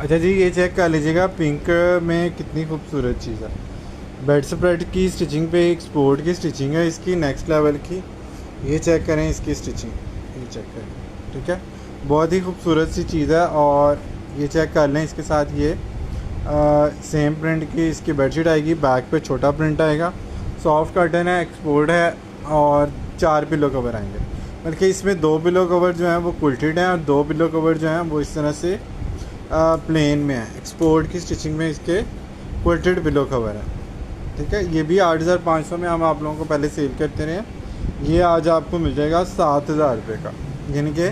S1: अच्छा जी, ये चेक कर लीजिएगा पिंक में कितनी खूबसूरत चीज़ है। बेड स्प्रेड की स्टिचिंग पे एक्सपोर्ट की स्टिचिंग है इसकी नेक्स्ट लेवल की। ये चेक करें इसकी स्टिचिंग, ये चेक करें, ठीक है, बहुत ही खूबसूरत सी चीज़ है। और ये चेक कर लें, इसके साथ ये सेम प्रिंट की इसकी बेडशीट आएगी, बैक पे छोटा प्रिंट आएगा, सॉफ्ट कर्टन है, एक्सपोर्ट है और 4 पिलो कवर आएंगे। बल्कि इसमें 2 पिलो कवर जो हैं वो कुल्टेड हैं और 2 पिलो कवर जो हैं वो इस तरह से प्लेन में है। एक्सपोर्ट की स्टिचिंग में इसके क्विल्टेड पिलो कवर है, ठीक है। ये भी 8,500 में हम आप लोगों को पहले सेल करते रहे हैं। ये आज आपको मिल जाएगा 7,000 रुपये का, यानी कि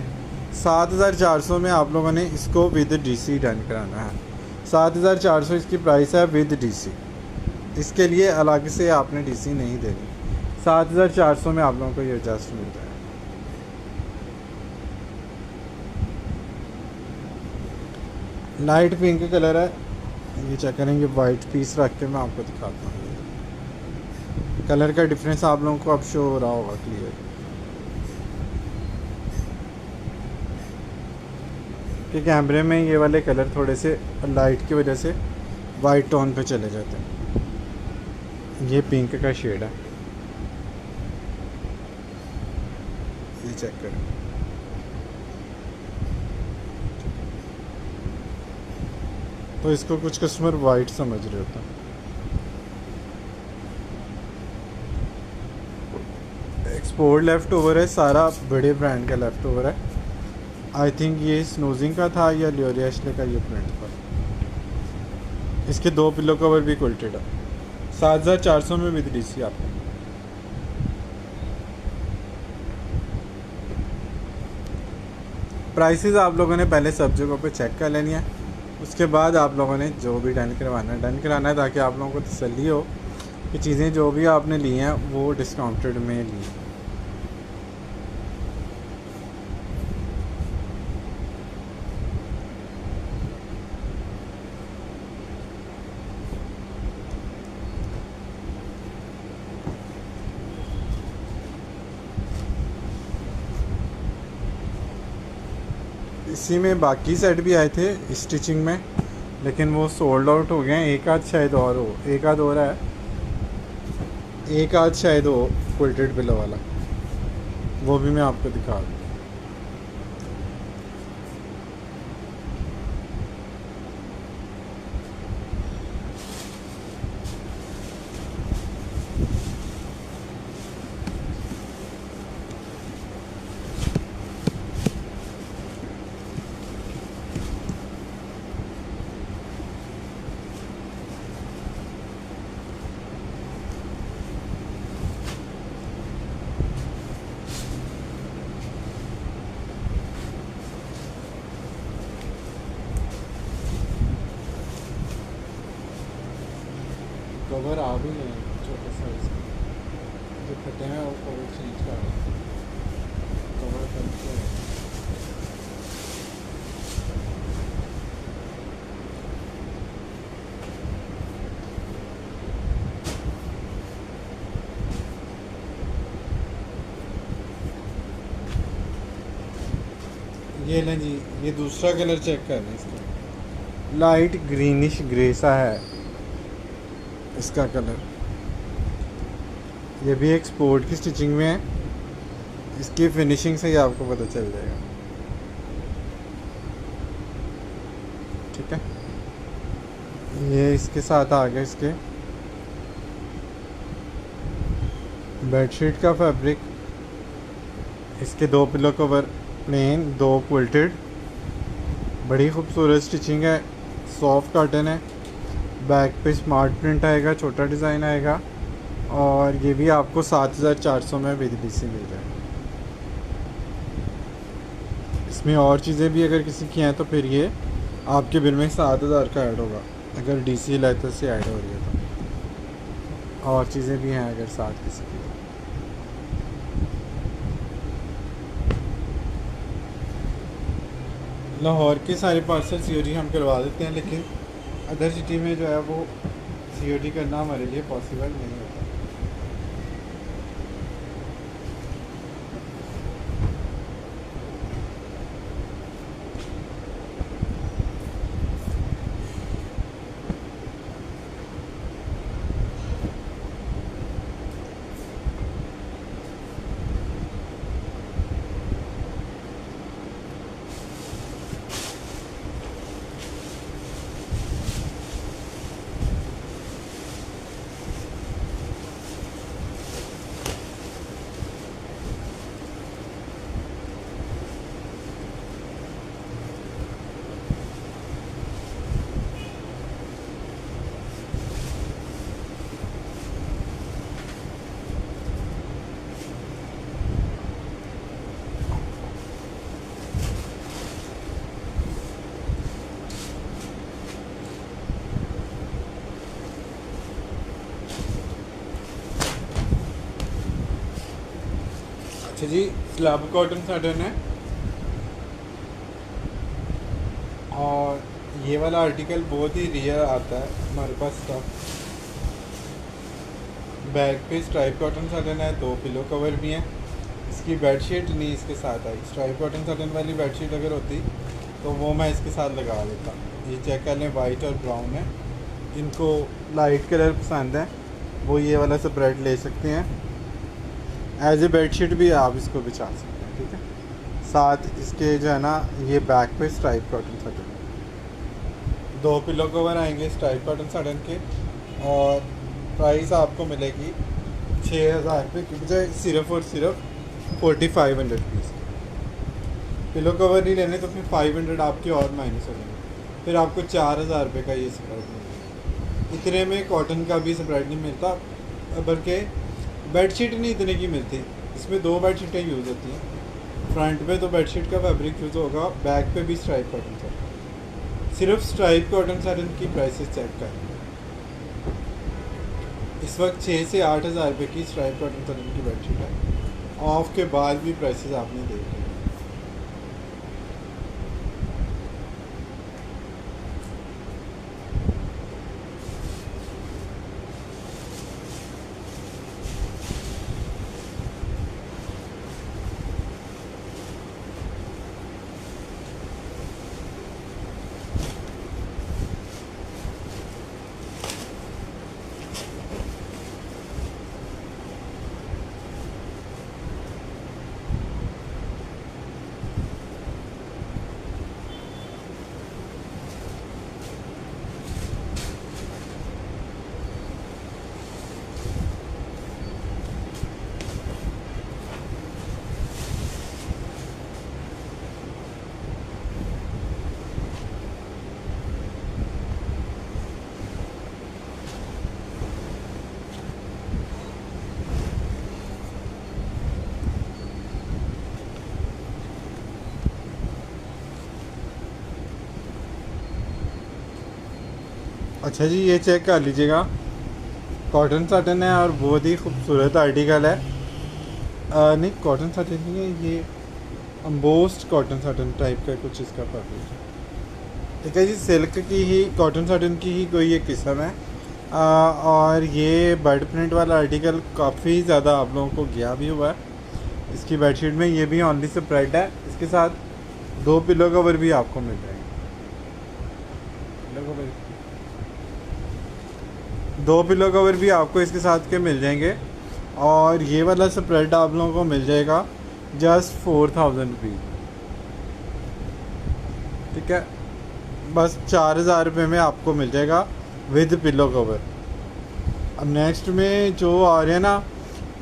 S1: 7,400 में आप लोगों ने इसको विद डीसी डन कराना है। 7,400 इसकी प्राइस है विद डीसी, इसके लिए अलग से आपने डीसी नहीं देनी। 7,400 में आप लोगों को ये एडजस्ट मिल जाएगा। लाइट पिंक कलर है, ये चेक करेंगे, वाइट पीस रख के मैं आपको दिखाता हूँ। कलर का डिफरेंस आप लोगों को अब शो हो रहा होगा क्लियर, कि कैमरे में ये वाले कलर थोड़े से लाइट की वजह से वाइट टोन पे चले जाते हैं। ये पिंक का शेड है, ये चेक करें। तो इसको कुछ कस्टमर वाइट समझ रहे होते हैं। एक्सपोर्ट लेफ़्ट ओवर है सारा, बड़े ब्रांड का लेफ़्ट ओवर है। आई थिंक ये स्नोजिंग का था या लियोरी एशले का ये प्रिंट था। इसके 2 पिलो कवर भी क्विल्टेड है। 7,400 में विद डीसी आपको। प्राइसेस आप लोगों ने पहले सब जगहों पे चेक कर लेनी है, उसके बाद आप लोगों ने जो भी डन कराना है ताकि आप लोगों को तसल्ली हो कि चीज़ें जो भी आपने ली हैं वो डिस्काउंटेड में ली। इसी में बाकी सेट भी आए थे स्टिचिंग में, लेकिन वो सोल्ड आउट हो गए हैं। एक आध शायद और हो, एक आध और है, एक आध शायद हो क्विल्टेड पिलो वाला, वो भी मैं आपको दिखा दूँ। कवर आ भी नहीं है छोटे साइज के, जो फटे हैं वो कवर चेंज कर रहे हैं, कवर करके ये लें जी, ये दूसरा कलर चेक कर लें इसका, लाइट ग्रीनिश ग्रे सा है इसका कलर। ये भी एक स्पोर्ट की स्टिचिंग में है, इसकी फिनिशिंग से ही आपको पता चल जाएगा। ठीक है, ये इसके साथ आ गया इसके बेडशीट का फैब्रिक, इसके 2 पिलो कवर प्लेन, 2 क्विल्टेड, बड़ी खूबसूरत स्टिचिंग है, सॉफ्ट कॉटन है। बैक पे स्मार्ट प्रिंट आएगा, छोटा डिज़ाइन आएगा, और ये भी आपको 7400 में विद डीसी मिल जाएगा। इसमें और चीज़ें भी अगर किसी की हैं तो फिर ये आपके बिल में 7000 का ऐड होगा, अगर डीसी लेटर से ऐड हो रही है तो। और चीज़ें भी हैं अगर साथ किसी की। लाहौर के सारे पार्सल सीओडी हम करवा देते हैं, लेकिन अदर सिटी में जो है वो सीओडी करना हमारे लिए पॉसिबल नहीं होता। अच्छा जी, स्लब कॉटन साटन है, और ये वाला आर्टिकल बहुत ही रियर आता है हमारे पास स्टॉक। बैक पे स्ट्राइप कॉटन साटन है, 2 पिलो कवर भी हैं। इसकी बेडशीट नहीं इसके साथ आई, स्ट्राइप कॉटन साटन वाली बेडशीट अगर होती तो वो मैं इसके साथ लगा देता। ये चेक कर लें, वाइट और ब्राउन है। जिनको लाइट कलर पसंद है वो ये वाला स्प्रेड ले सकते हैं, एज ए बेडशीट भी आप इसको बिछा सकते हैं। ठीक है, साथ इसके जो है ना ये बैक पे stripe cotton satin, 2 pillow cover आएंगे स्ट्राइप कॉटन साटन के, और प्राइस आपको मिलेगी 6000 रुपये की बजाय सिर्फ और सिर्फ 4500 रुपीज़। पिलो कवर नहीं लेने तो फिर 500 आपके और माइनस हो जाएंगे, फिर आपको 4000 रुपये का ये स्प्रेड मिलेगा। इतने में कॉटन का भी स्प्रेड नहीं मिलता, बल्कि बेडशीट नहीं इतने की मिलती। इसमें 2 बेडशीटें यूज़ होती हैं, फ्रंट पे तो बेडशीट का फैब्रिक यूज़ होगा, बैक पे भी स्ट्राइप कॉटन साटन। सिर्फ स्ट्राइप कॉटन साटन की प्राइसेस चेक करें, इस वक्त 6 से 8000 रुपये की स्ट्राइप कॉटन साटन की बेडशीट है। ऑफ के बाद भी प्राइसेस आपने देख लिया। अच्छा जी, ये चेक कर लीजिएगा, कॉटन साटन है और बहुत ही खूबसूरत आर्टिकल है। नहीं कॉटन साटन नहीं है, ये अम्बोस्ड कॉटन साटन टाइप का कुछ इसका फैब्रिक है। ठीक है जी, सिल्क की ही, कॉटन साटन की ही कोई एक किस्म है। और ये बर्ड प्रिंट वाला आर्टिकल काफ़ी ज़्यादा आप लोगों को गया भी हुआ है। इसकी बेडशीट में ये भी ऑनली स्प्रेड है, इसके साथ दो पिलो कवर भी आपको मिल जाएंगे। पिलो कवर, दो पिलो कवर भी आपको इसके साथ के मिल जाएंगे। और ये वाला स्प्रेड आप लोगों को मिल जाएगा जस्ट 4000 रुपीज़। ठीक है, बस 4000 रुपये में आपको मिल जाएगा विद पिलो कवर। अब नेक्स्ट में जो आ रहे हैं ना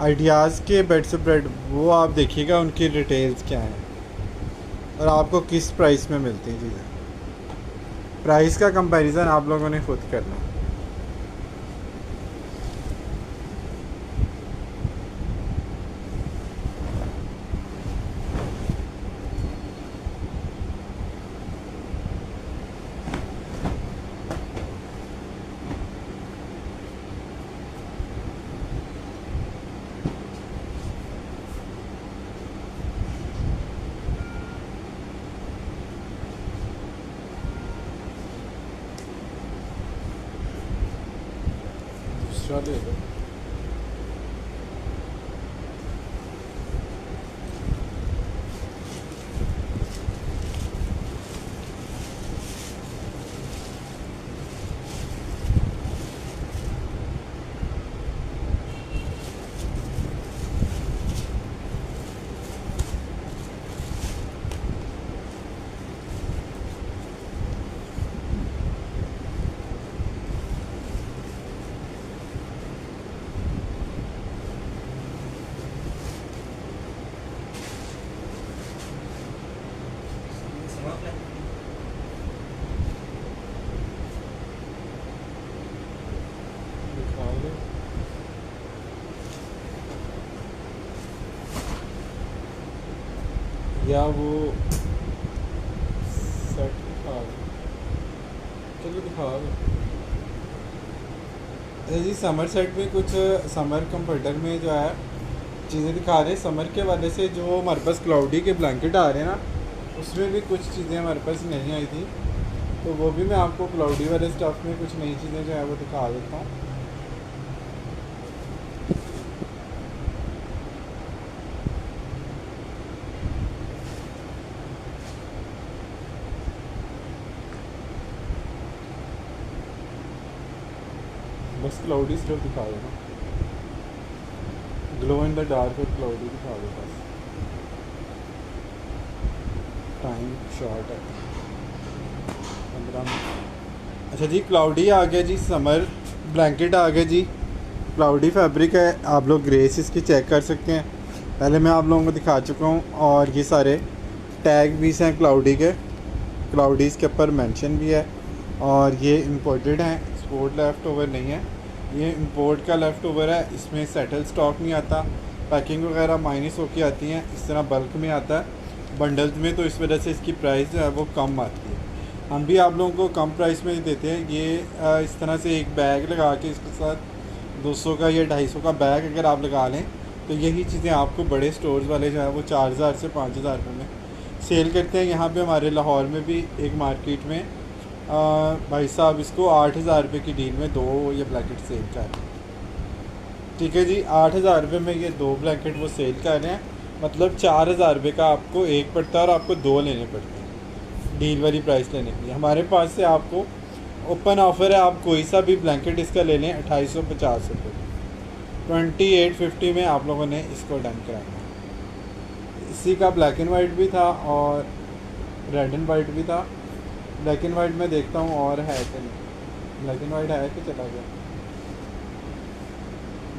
S1: आइडियाज़ के बेड स्प्रेड, वो आप देखिएगा उनकी डिटेल्स क्या हैं और आपको किस प्राइस में मिलती हैं चीज़ें। प्राइस का कंपैरिजन आप लोगों ने खुद करना। दूसरा ले लो। दिखा दो। या वो सेट दिखा दो, चलो दिखा दो। अच्छा जी, समर सेट में कुछ समर कंफर्टर में जो है चीज़ें दिखा रहे हैं समर के वाले से। जो हमारे पास क्लाउडी के ब्लैंकेट आ रहे हैं ना, उसमें भी कुछ चीज़ें हमारे पास नहीं आई थी, तो वो भी मैं आपको क्लाउडी वाले स्टफ़ में कुछ नई चीज़ें जो है वो दिखा देता हूँ। बस क्लाउडी सिर्फ दिखा देना, ग्लो इन द डार्क और क्लाउडी दिखा दो बस। टाइम शॉर्ट है, 15 मिनट। अच्छा जी, क्लाउडी आ गया जी, समर ब्लैंकेट आ गया जी। क्लाउडी फैब्रिक है, आप लोग ग्रेस इसकी चेक कर सकते हैं, पहले मैं आप लोगों को दिखा चुका हूँ। और ये सारे टैग भी हैं क्लाउडी के, क्लाउडी इसके ऊपर मेंशन भी है। और ये इम्पोर्टेड हैं, एक्सपोर्ट लेफ़्ट ओवर नहीं है, ये इंपोर्ट का लेफ़्ट ओवर है। इसमें सेटल स्टॉक नहीं आता, पैकिंग वगैरह माइनस होके आती हैं, इस तरह बल्क में आता है बंडल्स में, तो इस वजह से इसकी प्राइस जो है वो कम आती है। हम भी आप लोगों को कम प्राइस में देते हैं। ये इस तरह से एक बैग लगा के इसके साथ 200 का या 250 का बैग अगर आप लगा लें, तो यही चीज़ें आपको बड़े स्टोर्स वाले जो है वो 4000 से 5000 रुपये में सेल करते हैं। यहाँ पे हमारे लाहौर में भी एक मार्केट में भाई साहब इसको 8000 रुपये की डील में 2 ये ब्लैंकेट सेल कर रहे हैं। ठीक है जी, 8000 रुपये में ये 2 ब्लैंकेट वो सेल कर रहे हैं, मतलब 4000 रुपये का आपको एक पड़ता है और आपको 2 लेने पड़ते हैं डील वाली प्राइस लेने के लिए। हमारे पास से आपको ओपन ऑफ़र है, आप कोई सा भी ब्लैंकेट इसका ले लें 2850 रुपये, 2850 में आप लोगों ने इसको डन कराना। इसी का ब्लैक एंड वाइट भी था और रेड एंड वाइट भी था। ब्लैक एंड वाइट में देखता हूँ और है कि नहीं, ब्लैक एंड वाइट है कि चला गया,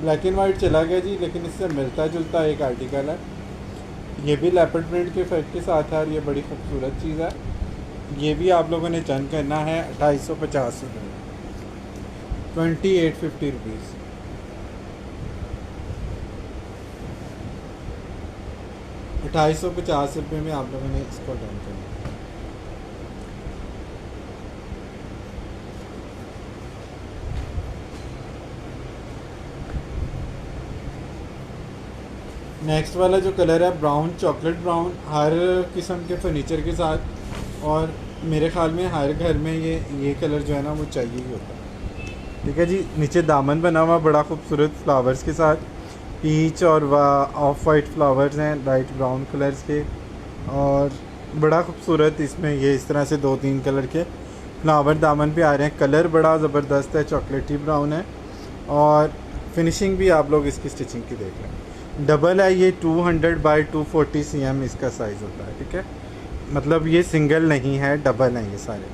S1: ब्लैक एंड वाइट चला गया जी, लेकिन इससे मिलता जुलता एक आर्टिकल है। ये भी लेपर्ड प्रिंट के इफेक्ट के साथ है और ये बड़ी खूबसूरत चीज़ है। ये भी आप लोगों ने डन करना है 2850 रुपये, 2850 रुपीज़। 2850 रुपये में आप लोगों ने इसको डन करना है। नेक्स्ट वाला जो कलर है ब्राउन, चॉकलेट ब्राउन, हर किस्म के फर्नीचर के साथ, और मेरे ख्याल में हर घर में ये कलर जो है ना वो चाहिए ही होता है। ठीक है जी, नीचे दामन बना हुआ बड़ा खूबसूरत फ्लावर्स के साथ, पीच और ऑफ वाइट फ्लावर्स हैं लाइट ब्राउन कलर्स के, और बड़ा खूबसूरत इसमें ये इस तरह से 2-3 कलर के फ्लावर दामन पे आ रहे हैं। कलर बड़ा ज़बरदस्त है, चॉकलेटी ब्राउन है और फिनिशिंग भी आप लोग इसकी स्टिचिंग की देख लें। डबल है ये, 200 बाई 240 cm इसका साइज़ होता है, ठीक है। मतलब ये सिंगल नहीं है, डबल हैं ये सारे।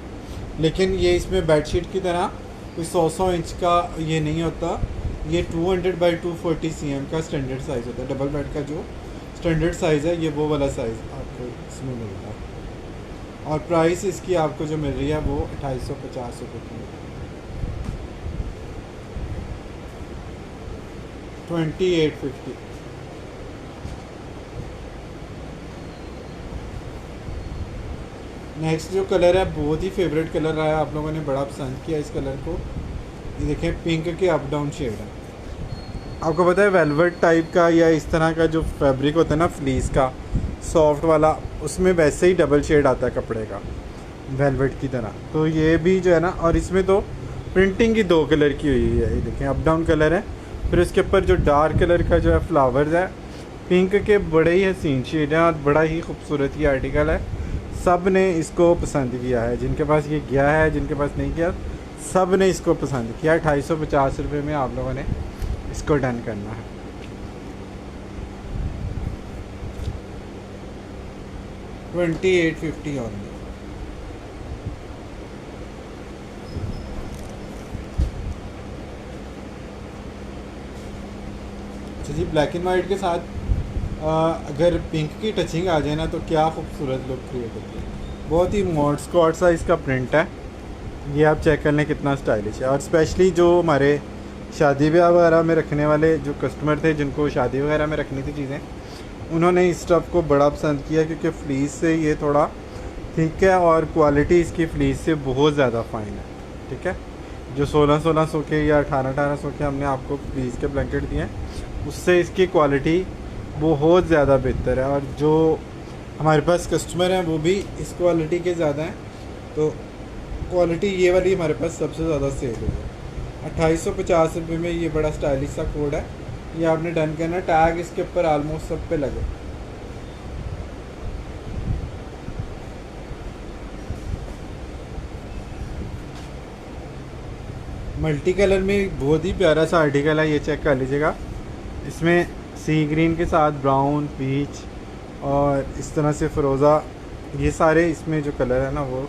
S1: लेकिन ये इसमें बेडशीट की तरह कोई 100 इंच का ये नहीं होता। ये 200 बाई 240 cm का स्टैंडर्ड साइज़ होता है। डबल बेड का जो स्टैंडर्ड साइज़ है ये वो वाला साइज़ आपको इसमें मिलता है। और प्राइस इसकी आपको जो मिल रही है वो 2850 रुपये की मिल रही है, 2850। नेक्स्ट जो कलर है बहुत ही फेवरेट कलर रहा है, आप लोगों ने बड़ा पसंद किया इस कलर को। ये देखें, पिंक के अप डाउन शेड है। आपको पता है वेलवेट टाइप का या इस तरह का जो फैब्रिक होता है ना फ्लीस का सॉफ्ट वाला, उसमें वैसे ही डबल शेड आता है कपड़े का वेलवेट की तरह। तो ये भी जो है ना, और इसमें तो प्रिंटिंग की 2 कलर की हुई है। ये देखें अप डाउन कलर है, फिर उसके ऊपर जो डार्क कलर का जो है फ्लावर्स है पिंक के, बड़े ही हसीन शेड हैं और बड़ा ही खूबसूरत ये आर्टिकल है। सब ने इसको पसंद किया है, जिनके पास ये गया है, जिनके पास नहीं गया, सब ने इसको पसंद किया। 2850 रुपये में आप लोगों ने इसको डन करना है। $2850 ऑनली। अच्छा जी, ब्लैक एंड वाइट के साथ अगर पिंक की टचिंग आ जाए ना तो क्या खूबसूरत लुक क्रिएट होती है। बहुत ही मॉड स्कॉट सा इसका प्रिंट है। ये आप चेक कर लें कितना स्टाइलिश है। और स्पेशली जो हमारे शादी ब्याह वगैरह में रखने वाले जो कस्टमर थे, जिनको शादी वगैरह में रखनी थी चीज़ें, उन्होंने इस स्टफ़ को बड़ा पसंद किया क्योंकि फ्लीस से ये थोड़ा ठीक है और क्वालिटी इसकी फ्लीस से बहुत ज़्यादा फ़ाइन है, ठीक है। जो 1600 के या 1800 के हमने आपको फ्लीस के ब्लैंकेट दिए हैं, उससे इसकी क्वालिटी बहुत ज़्यादा बेहतर है। और जो हमारे पास कस्टमर हैं वो भी इस क्वालिटी के ज़्यादा हैं, तो क्वालिटी ये वाली हमारे पास सबसे ज़्यादा सेल हुई है। 2850 रुपये में ये बड़ा स्टाइलिश सा कोड है। ये आपने डन करना। टैग इसके ऊपर आलमोस्ट सब पे लगे। मल्टी कलर में बहुत ही प्यारा सा आर्टिकल है, ये चेक कर लीजिएगा। इसमें सी ग्रीन के साथ ब्राउन, पीच और इस तरह से फ़िरोज़ा, ये सारे इसमें जो कलर है ना वो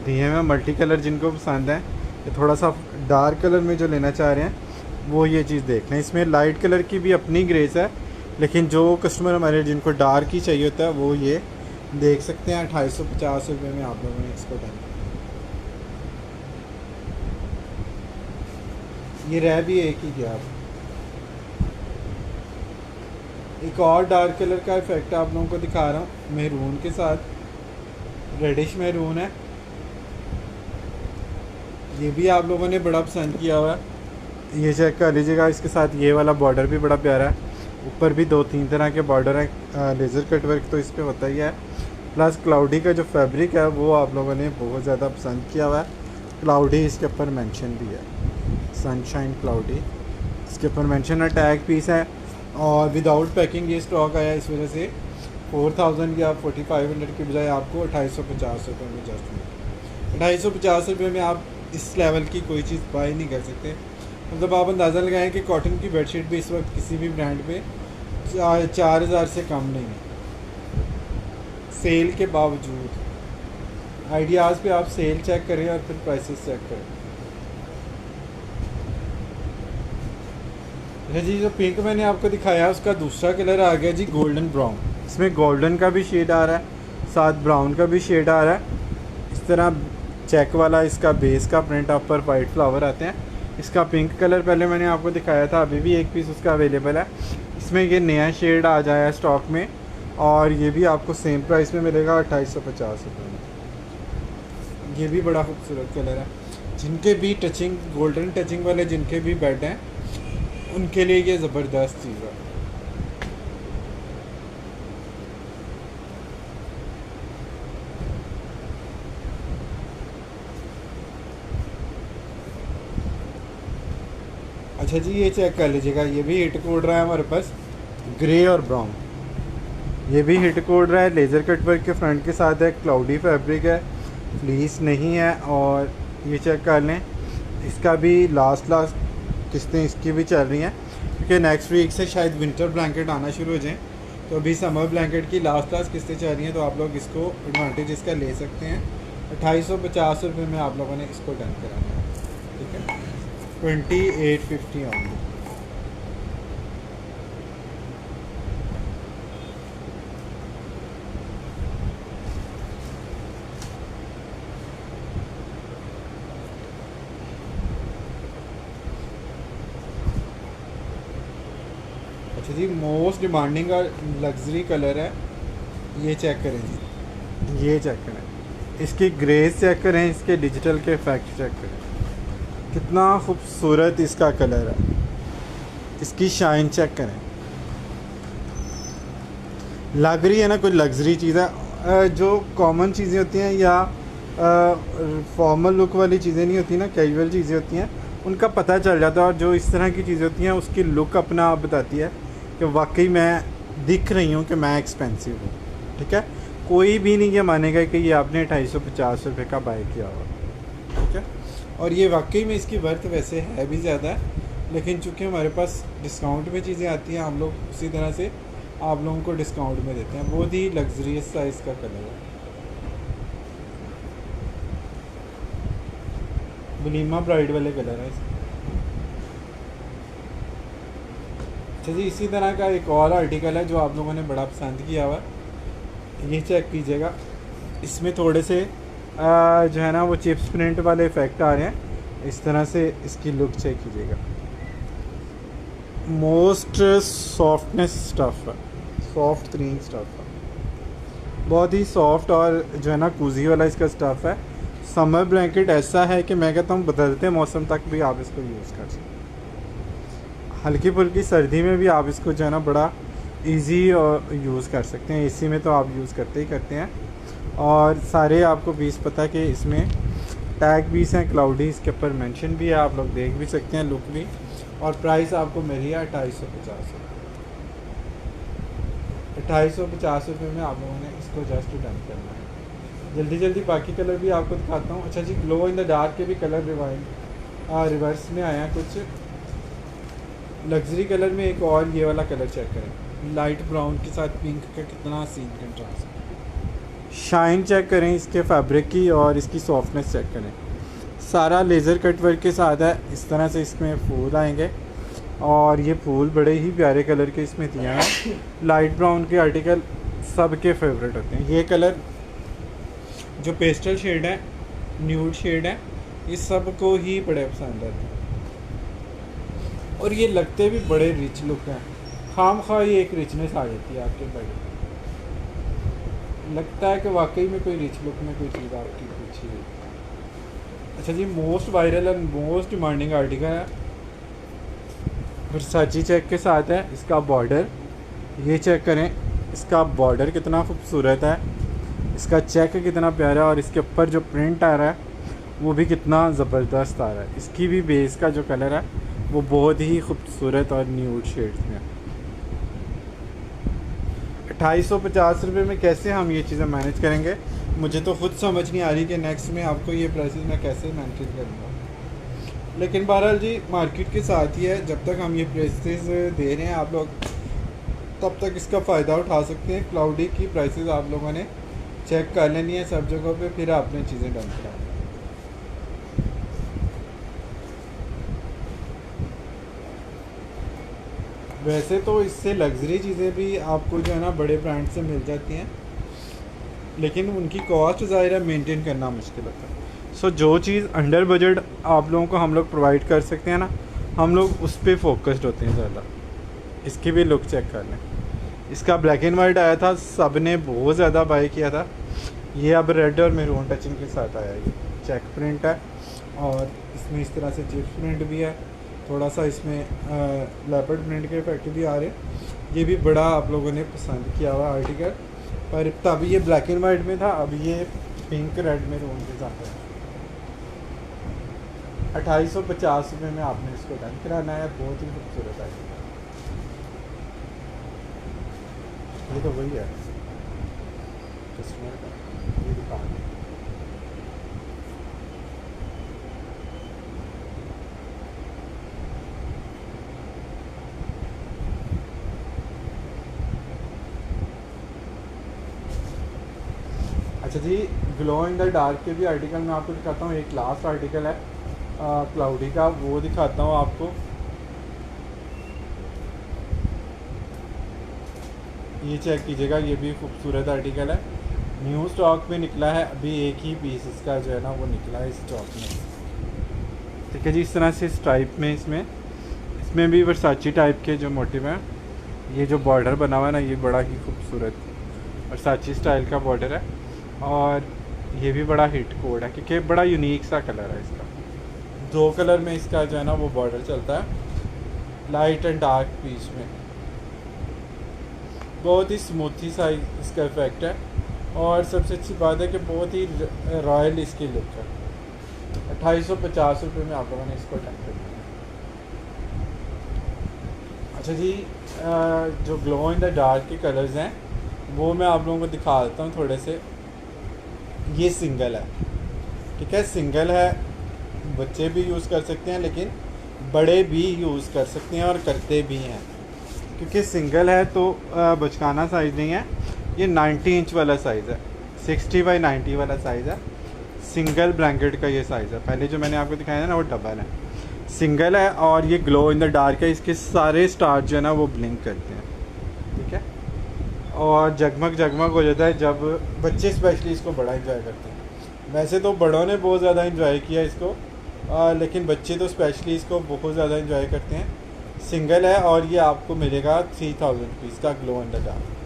S1: दिए हैं। मल्टी कलर जिनको पसंद है, ये थोड़ा सा डार्क कलर में जो लेना चाह रहे हैं वो ये चीज़ देख लें। इसमें लाइट कलर की भी अपनी ग्रेस है, लेकिन जो कस्टमर हमारे जिनको डार्क ही चाहिए होता है वो ये देख सकते हैं। 2850 रुपये में आप लोगों ने इसको डन। ये रह भी एक ही गया। एक और डार्क कलर का इफेक्ट आप लोगों को दिखा रहा हूँ, मैरून के साथ, रेडिश मैरून है। ये भी आप लोगों ने बड़ा पसंद किया हुआ है। ये चेक कर लीजिएगा। इसके साथ ये वाला बॉर्डर भी बड़ा प्यारा है। ऊपर भी 2-3 तरह के बॉर्डर हैं। लेज़र कट वर्क तो इस पर होता ही है, प्लस क्लाउडी का जो फैब्रिक है वो आप लोगों ने बहुत ज़्यादा पसंद किया हुआ है। क्लाउडी इसके ऊपर मेंशन भी है, सनशाइन क्लाउडी इसके ऊपर मेंशन है। टैग पीस है और विदाउट पैकिंग ये स्टॉक आया, इस वजह से 4000 या 4500 की बजाय आपको 2850 रुपये में जस्ट मिला। 2850 रुपये में आप इस लेवल की कोई चीज़ बाई नहीं कर सकते। मतलब आप अंदाज़ा लगाएं कि कॉटन की बेडशीट भी इस वक्त किसी भी ब्रांड पे 4000 से कम नहीं है, सेल के बावजूद। आइडियाज़ पे आप सेल चेक करें और फिर प्राइसेस चेक करें। अच्छा जी, जो पिंक मैंने आपको दिखाया उसका दूसरा कलर आ गया जी गोल्डन ब्राउन। इसमें गोल्डन का भी शेड आ रहा है, साथ ब्राउन का भी शेड आ रहा है। इस तरह चेक वाला इसका बेस का प्रिंट आप पर वाइट फ्लावर आते हैं। इसका पिंक कलर पहले मैंने आपको दिखाया था, अभी भी एक पीस उसका अवेलेबल है। इसमें ये नया शेड आ जाए स्टॉक में और ये भी आपको सेम प्राइस में मिलेगा 2850 रुपये में। ये भी बड़ा खूबसूरत कलर है। जिनके भी टचिंग गोल्डन टचिंग वाले जिनके भी बेड हैं उनके लिए ये ज़बरदस्त चीज़ है। अच्छा जी, ये चेक कर लीजिएगा। ये भी हिट कोड रहा है हमारे पास, ग्रे और ब्राउन। ये भी हिट कोड रहा है, लेज़र कट वर्क के फ्रंट के साथ है, क्लाउडी फैब्रिक है, फ्लीस नहीं है। और ये चेक कर लें, इसका भी लास्ट किस्तें इसकी भी चल रही हैं, क्योंकि नेक्स्ट वीक से शायद विंटर ब्लैंकेट आना शुरू हो जाएँ। तो अभी समर ब्लैंकेट की लास्ट किस्तें चल रही हैं, तो आप लोग इसको एडवांटेज इसका ले सकते हैं। 2850 रुपये में आप लोगों ने इसको डन कराना है, ठीक है। 2850 ऑनली। अच्छा जी, मोस्ट डिमांडिंग और लग्जरी कलर है, ये चेक करें जी, ये चेक करें, इसकी ग्रेस चेक करें, इसके डिजिटल के इफेक्ट चेक करें, कितना खूबसूरत इसका कलर है। इसकी शाइन चेक करें, लग रही है ना कोई लग्जरी चीज़ है। जो कॉमन चीज़ें होती हैं या फॉर्मल लुक वाली चीज़ें नहीं होती ना, कैजुअल चीज़ें होती हैं, उनका पता चल जाता है। और जो इस तरह की चीज़ें होती हैं उसकी लुक अपना आप बताती है कि वाकई मैं दिख रही हूँ कि मैं एक्सपेंसिव हूँ, ठीक है। कोई भी नहीं ये मानेगा कि ये आपने 250 रुपये का बाय किया हुआ, ठीक है। और ये वाकई में इसकी वर्थ वैसे है भी ज़्यादा है, लेकिन चूँकि हमारे पास डिस्काउंट में चीज़ें आती हैं, हम लोग उसी तरह से आप लोगों को डिस्काउंट में देते हैं। बहुत ही लग्जरियस साइज़ का कलर है, वलीमा ब्राइड वाले कलर है इसके। अच्छा जी, इसी तरह का एक और आर्टिकल है जो आप लोगों ने बड़ा पसंद किया हुआ, ये चेक कीजिएगा। इसमें थोड़े से जो है ना वो चिप्स प्रिंट वाले इफ़ेक्ट आ रहे हैं, इस तरह से इसकी लुक चेक कीजिएगा। मोस्ट सॉफ्टनेस स्टफ़ है, सॉफ्ट तरीन स्टफ़ है, बहुत ही सॉफ्ट और जो है ना कूजी वाला इसका स्टफ़ है। समर ब्लैंकेट ऐसा है कि मैं कहता हूँ बदलते मौसम तक भी आप इसको यूज़ कर सकते हैं। हल्की फुल्की सर्दी में भी आप इसको जो है ना बड़ा इजी यूज़ कर सकते हैं। एसी में तो आप यूज़ करते ही करते हैं। और सारे आपको पीस पता है कि इसमें टैग पीस हैं, क्लाउडी इसके ऊपर मेंशन भी है, आप लोग देख भी सकते हैं लुक भी। और प्राइस आपको मिल रही है 250 रुपये। 250 रुपये में आप लोगों ने इसको जस्ट डन करना है। जल्दी जल्दी बाकी कलर भी आपको दिखाता हूँ। अच्छा जी, ग्लो इन द डार्क के भी कलर रिवर्स में आया कुछ लग्जरी कलर में। एक और ये वाला कलर चेक करें, लाइट ब्राउन के साथ पिंक का कितना सीन कंट्रास्ट। शाइन चेक करें इसके फैब्रिक की और इसकी सॉफ्टनेस चेक करें। सारा लेज़र कट वर्क के साथ है, इस तरह से इसमें फूल आएंगे और ये फूल बड़े ही प्यारे कलर के इसमें दिया है। लाइट ब्राउन के आर्टिकल सबके फेवरेट होते हैं। ये कलर जो पेस्टल शेड है, न्यूड शेड है, ये सबको ही बड़े पसंद आते हैं और ये लगते भी बड़े रिच लुक हैं। खाम खा ये एक रिचनेस आ जाती है आपके बड़े, लगता है कि वाकई में कोई रिच लुक में कोई चीज़ आपकी पीछे है। अच्छा जी, most viral and most demanding article है, वर्साची चेक के साथ है। इसका बॉर्डर ये चेक करें, इसका बॉर्डर कितना खूबसूरत है, इसका चेक कितना प्यारा है और इसके ऊपर जो प्रिंट आ रहा है वो भी कितना ज़बरदस्त आ रहा है। इसकी भी बेस का जो कलर है वो बहुत ही खूबसूरत और न्यूड शेड्स में। 250 रुपये में कैसे हम ये चीज़ें मैनेज करेंगे, मुझे तो खुद समझ नहीं आ रही कि नेक्स्ट में आपको ये प्राइसेस मैं कैसे मैनेज करूँगा। लेकिन बहरहाल जी, मार्केट के साथ ही है, जब तक हम ये प्राइसेस दे रहे हैं आप लोग तब तक इसका फ़ायदा उठा सकते हैं। क्लाउडी की प्राइसेस आप लोगों ने चेक कर लेनी है सब जगहों पे, फिर आपने चीज़ें डन करा। वैसे तो इससे लग्जरी चीज़ें भी आपको जो है ना बड़े ब्रांड से मिल जाती हैं, लेकिन उनकी कॉस्ट ज़ाहिर है मेंटेन करना मुश्किल होता है। सो जो चीज़ अंडर बजट आप लोगों को हम लोग प्रोवाइड कर सकते हैं ना, हम लोग उस पर फोकस्ड होते हैं ज़्यादा। इसकी भी लुक चेक कर लें, इसका ब्लैक एंड वाइट आया था, सब ने बहुत ज़्यादा बाय किया था। ये अब रेड और मेरून टचिंग के साथ आया। ये चेक प्रिंट है और इसमें इस तरह से चिप्स प्रिंट भी है, थोड़ा सा इसमें लेपर्ड प्रिंट के इफेक्ट भी आ रहे। ये भी बड़ा आप लोगों ने पसंद किया हुआ आर्टिकल, पर तब ये ब्लैक एंड वाइट में था, अब ये पिंक रेड में रूम के साथ है। 250 रुपये में आपने इसको डन कराना है। बहुत ही खूबसूरत आर्टिकल, ये तो वही है। कस्टमर का, ये दिखा दें। अच्छा जी, ग्लो इन द डार्क के भी आर्टिकल मैं आपको दिखाता हूँ। एक लास्ट आर्टिकल है क्लाउडी का, वो दिखाता हूँ आपको। ये चेक कीजिएगा, ये भी खूबसूरत आर्टिकल है, न्यू स्टॉक में निकला है, अभी एक ही पीस इसका जो है ना वो निकला है इस स्टॉक में। ठीक है जी, इस तरह से इस टाइप में इसमें भी वर्साची टाइप के जो मोटिव हैं। ये जो बॉर्डर बना हुआ है ना, ये बड़ा ही खूबसूरत वर्साची स्टाइल का बॉर्डर है, और ये भी बड़ा हिट कोड है क्योंकि बड़ा यूनिक सा कलर है इसका। दो कलर में इसका जो है ना वो बॉर्डर चलता है, लाइट एंड डार्क बीच में। बहुत ही स्मूथी सा इसका इफेक्ट है, और सबसे अच्छी बात है कि बहुत ही रॉयल इसकी लुक है। 2850 रुपये में आप लोगों ने इसको अटैक कर दिया। अच्छा जी, जो ग्लो इन द डार्क के कलर्स हैं वो मैं आप लोगों को दिखा देता हूँ थोड़े से। ये सिंगल है, ठीक है, सिंगल है, बच्चे भी यूज़ कर सकते हैं, लेकिन बड़े भी यूज़ कर सकते हैं और करते भी हैं, क्योंकि सिंगल है तो बचकाना साइज़ नहीं है। ये 90 इंच वाला साइज़ है, 60 बाई 90 वाला साइज़ है। सिंगल ब्लैंकेट का ये साइज़ है। पहले जो मैंने आपको दिखाया ना वो डबल है, सिंगल है, और ये ग्लो इन द डार्क है। इसके सारे स्टार जो है ना वो ब्लिंक करते हैं, ठीक है, और जगमग जगमग हो जाता है। जब बच्चे स्पेशली इसको बड़ा इंजॉय करते हैं। वैसे तो बड़ों ने बहुत ज़्यादा इंजॉय किया इसको, लेकिन बच्चे तो स्पेशली इसको बहुत ज़्यादा इंजॉय करते हैं। सिंगल है, और ये आपको मिलेगा 3000 रुपीज़ का ग्लो इन द डार्क।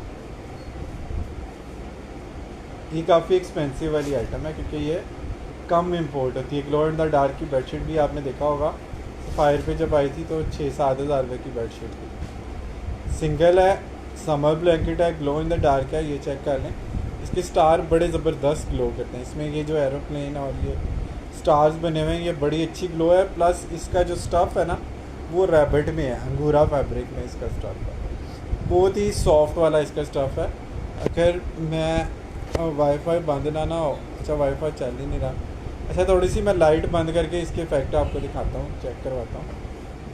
S1: ये काफ़ी एक्सपेंसिव वाली आइटम है, क्योंकि ये कम इंपोर्ट होती है। ग्लो इन द डार्क की बेडशीट भी आपने देखा होगा, फायर पे जब आई थी तो 6-7 हज़ार रुपये की बेडशीट थी। सिंगल है, समर ब्लैंकेट है, ग्लो इन द डार्क है। ये चेक कर लें, इसके स्टार बड़े ज़बरदस्त ग्लो करते हैं। इसमें ये जो एरोप्लेन और ये स्टार्स बने हुए हैं, ये बड़ी अच्छी ग्लो है। प्लस इसका जो स्टफ़ है ना वो रैबिट में है, अंगूरा फैब्रिक में इसका स्टफ़ है, बहुत ही सॉफ्ट वाला इसका स्टफ़ है। अगर मैं वाईफाई बंद ना हो, अच्छा वाईफाई चल ही नहीं रहा, अच्छा थोड़ी सी मैं लाइट बंद करके इसके इफ़ेक्ट आपको दिखाता हूँ, चेक करवाता हूँ।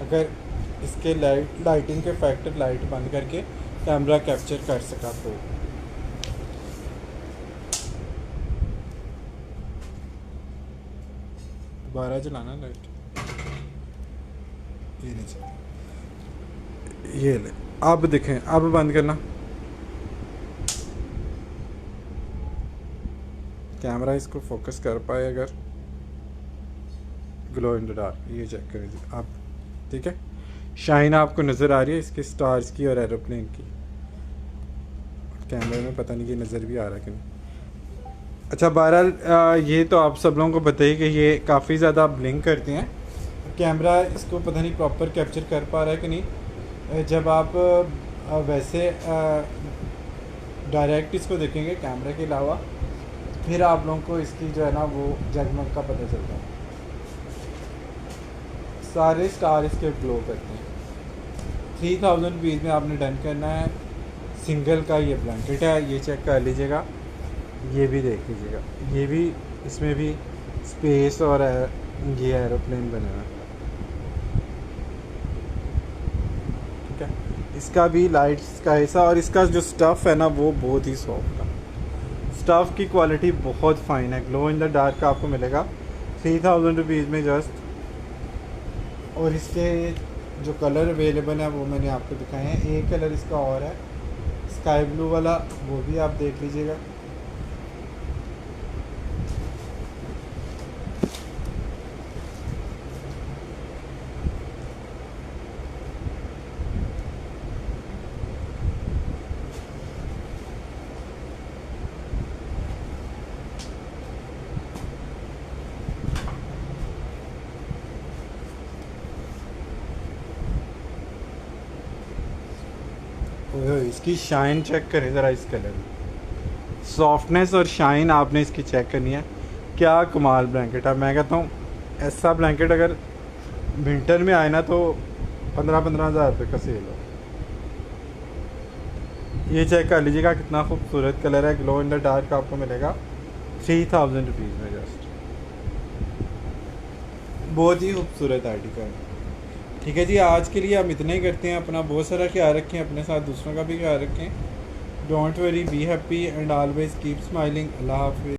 S1: अगर इसके लाइटिंग के इफेक्ट लाइट बंद करके कैमरा कैप्चर कर सका तो दोबारा चलाना लाइट, ये नहीं चल, ये ले, अब देखें, अब बंद करना कैमरा, इसको फोकस कर पाए अगर। ग्लो इन द डार्क, ये चेक करें आप, ठीक है, शाइन आपको नज़र आ रही है इसके स्टार्स की और एरोप्लेन की। कैमरे में पता नहीं कि नज़र भी आ रहा है कि नहीं। अच्छा, बहरहाल ये तो आप सब लोगों को बताइए कि ये काफ़ी ज़्यादा ब्लिंक करते हैं। कैमरा इसको पता नहीं प्रॉपर कैप्चर कर पा रहा है कि नहीं। जब आप वैसे डायरेक्ट इसको देखेंगे कैमरे के अलावा, फिर आप लोगों को इसकी जो है ना वो जगमग का पता चलता है। सारे स्टार इसके ग्लो करते हैं। 3000 रुपीज़ में आपने डन करना है। सिंगल का ये ब्लैंकेट है, ये चेक कर लीजिएगा, ये भी देख लीजिएगा, ये भी, इसमें भी स्पेस और ये एरोप्लेन बने हुए हैं, ठीक है। इसका भी लाइट्स का ऐसा, और इसका जो स्टफ़ है ना वो बहुत ही सॉफ्ट है। स्टफ़ की क्वालिटी बहुत फ़ाइन है। ग्लो इन द डार्क का आपको मिलेगा 3000 रुपीज़ में जस्ट। और इसके जो कलर अवेलेबल हैं वो मैंने आपको दिखाए हैं। एक कलर इसका और है स्काई ब्लू वाला, वो भी आप देख लीजिएगा। इसकी शाइन चेक करें ज़रा, इस कलर में सॉफ्टनेस और शाइन आपने इसकी चेक करनी है। क्या कमाल ब्लैंकेट है। मैं कहता हूँ ऐसा ब्लैंकेट अगर विंटर में आए ना तो 15-15 हज़ार रुपये का सेल हो। ये चेक कर लीजिएगा कितना खूबसूरत कलर है, ग्लो इन द डार्क आपको मिलेगा 3000 रुपीज़ में जस्ट। बहुत ही खूबसूरत आर्टिकल। ठीक है जी, आज के लिए हम इतना ही करते हैं। अपना बहुत सारा ख्याल रखें, अपने साथ दूसरों का भी ख्याल रखें। Don't worry, be happy and always keep smiling. अल्लाह हाफिज़।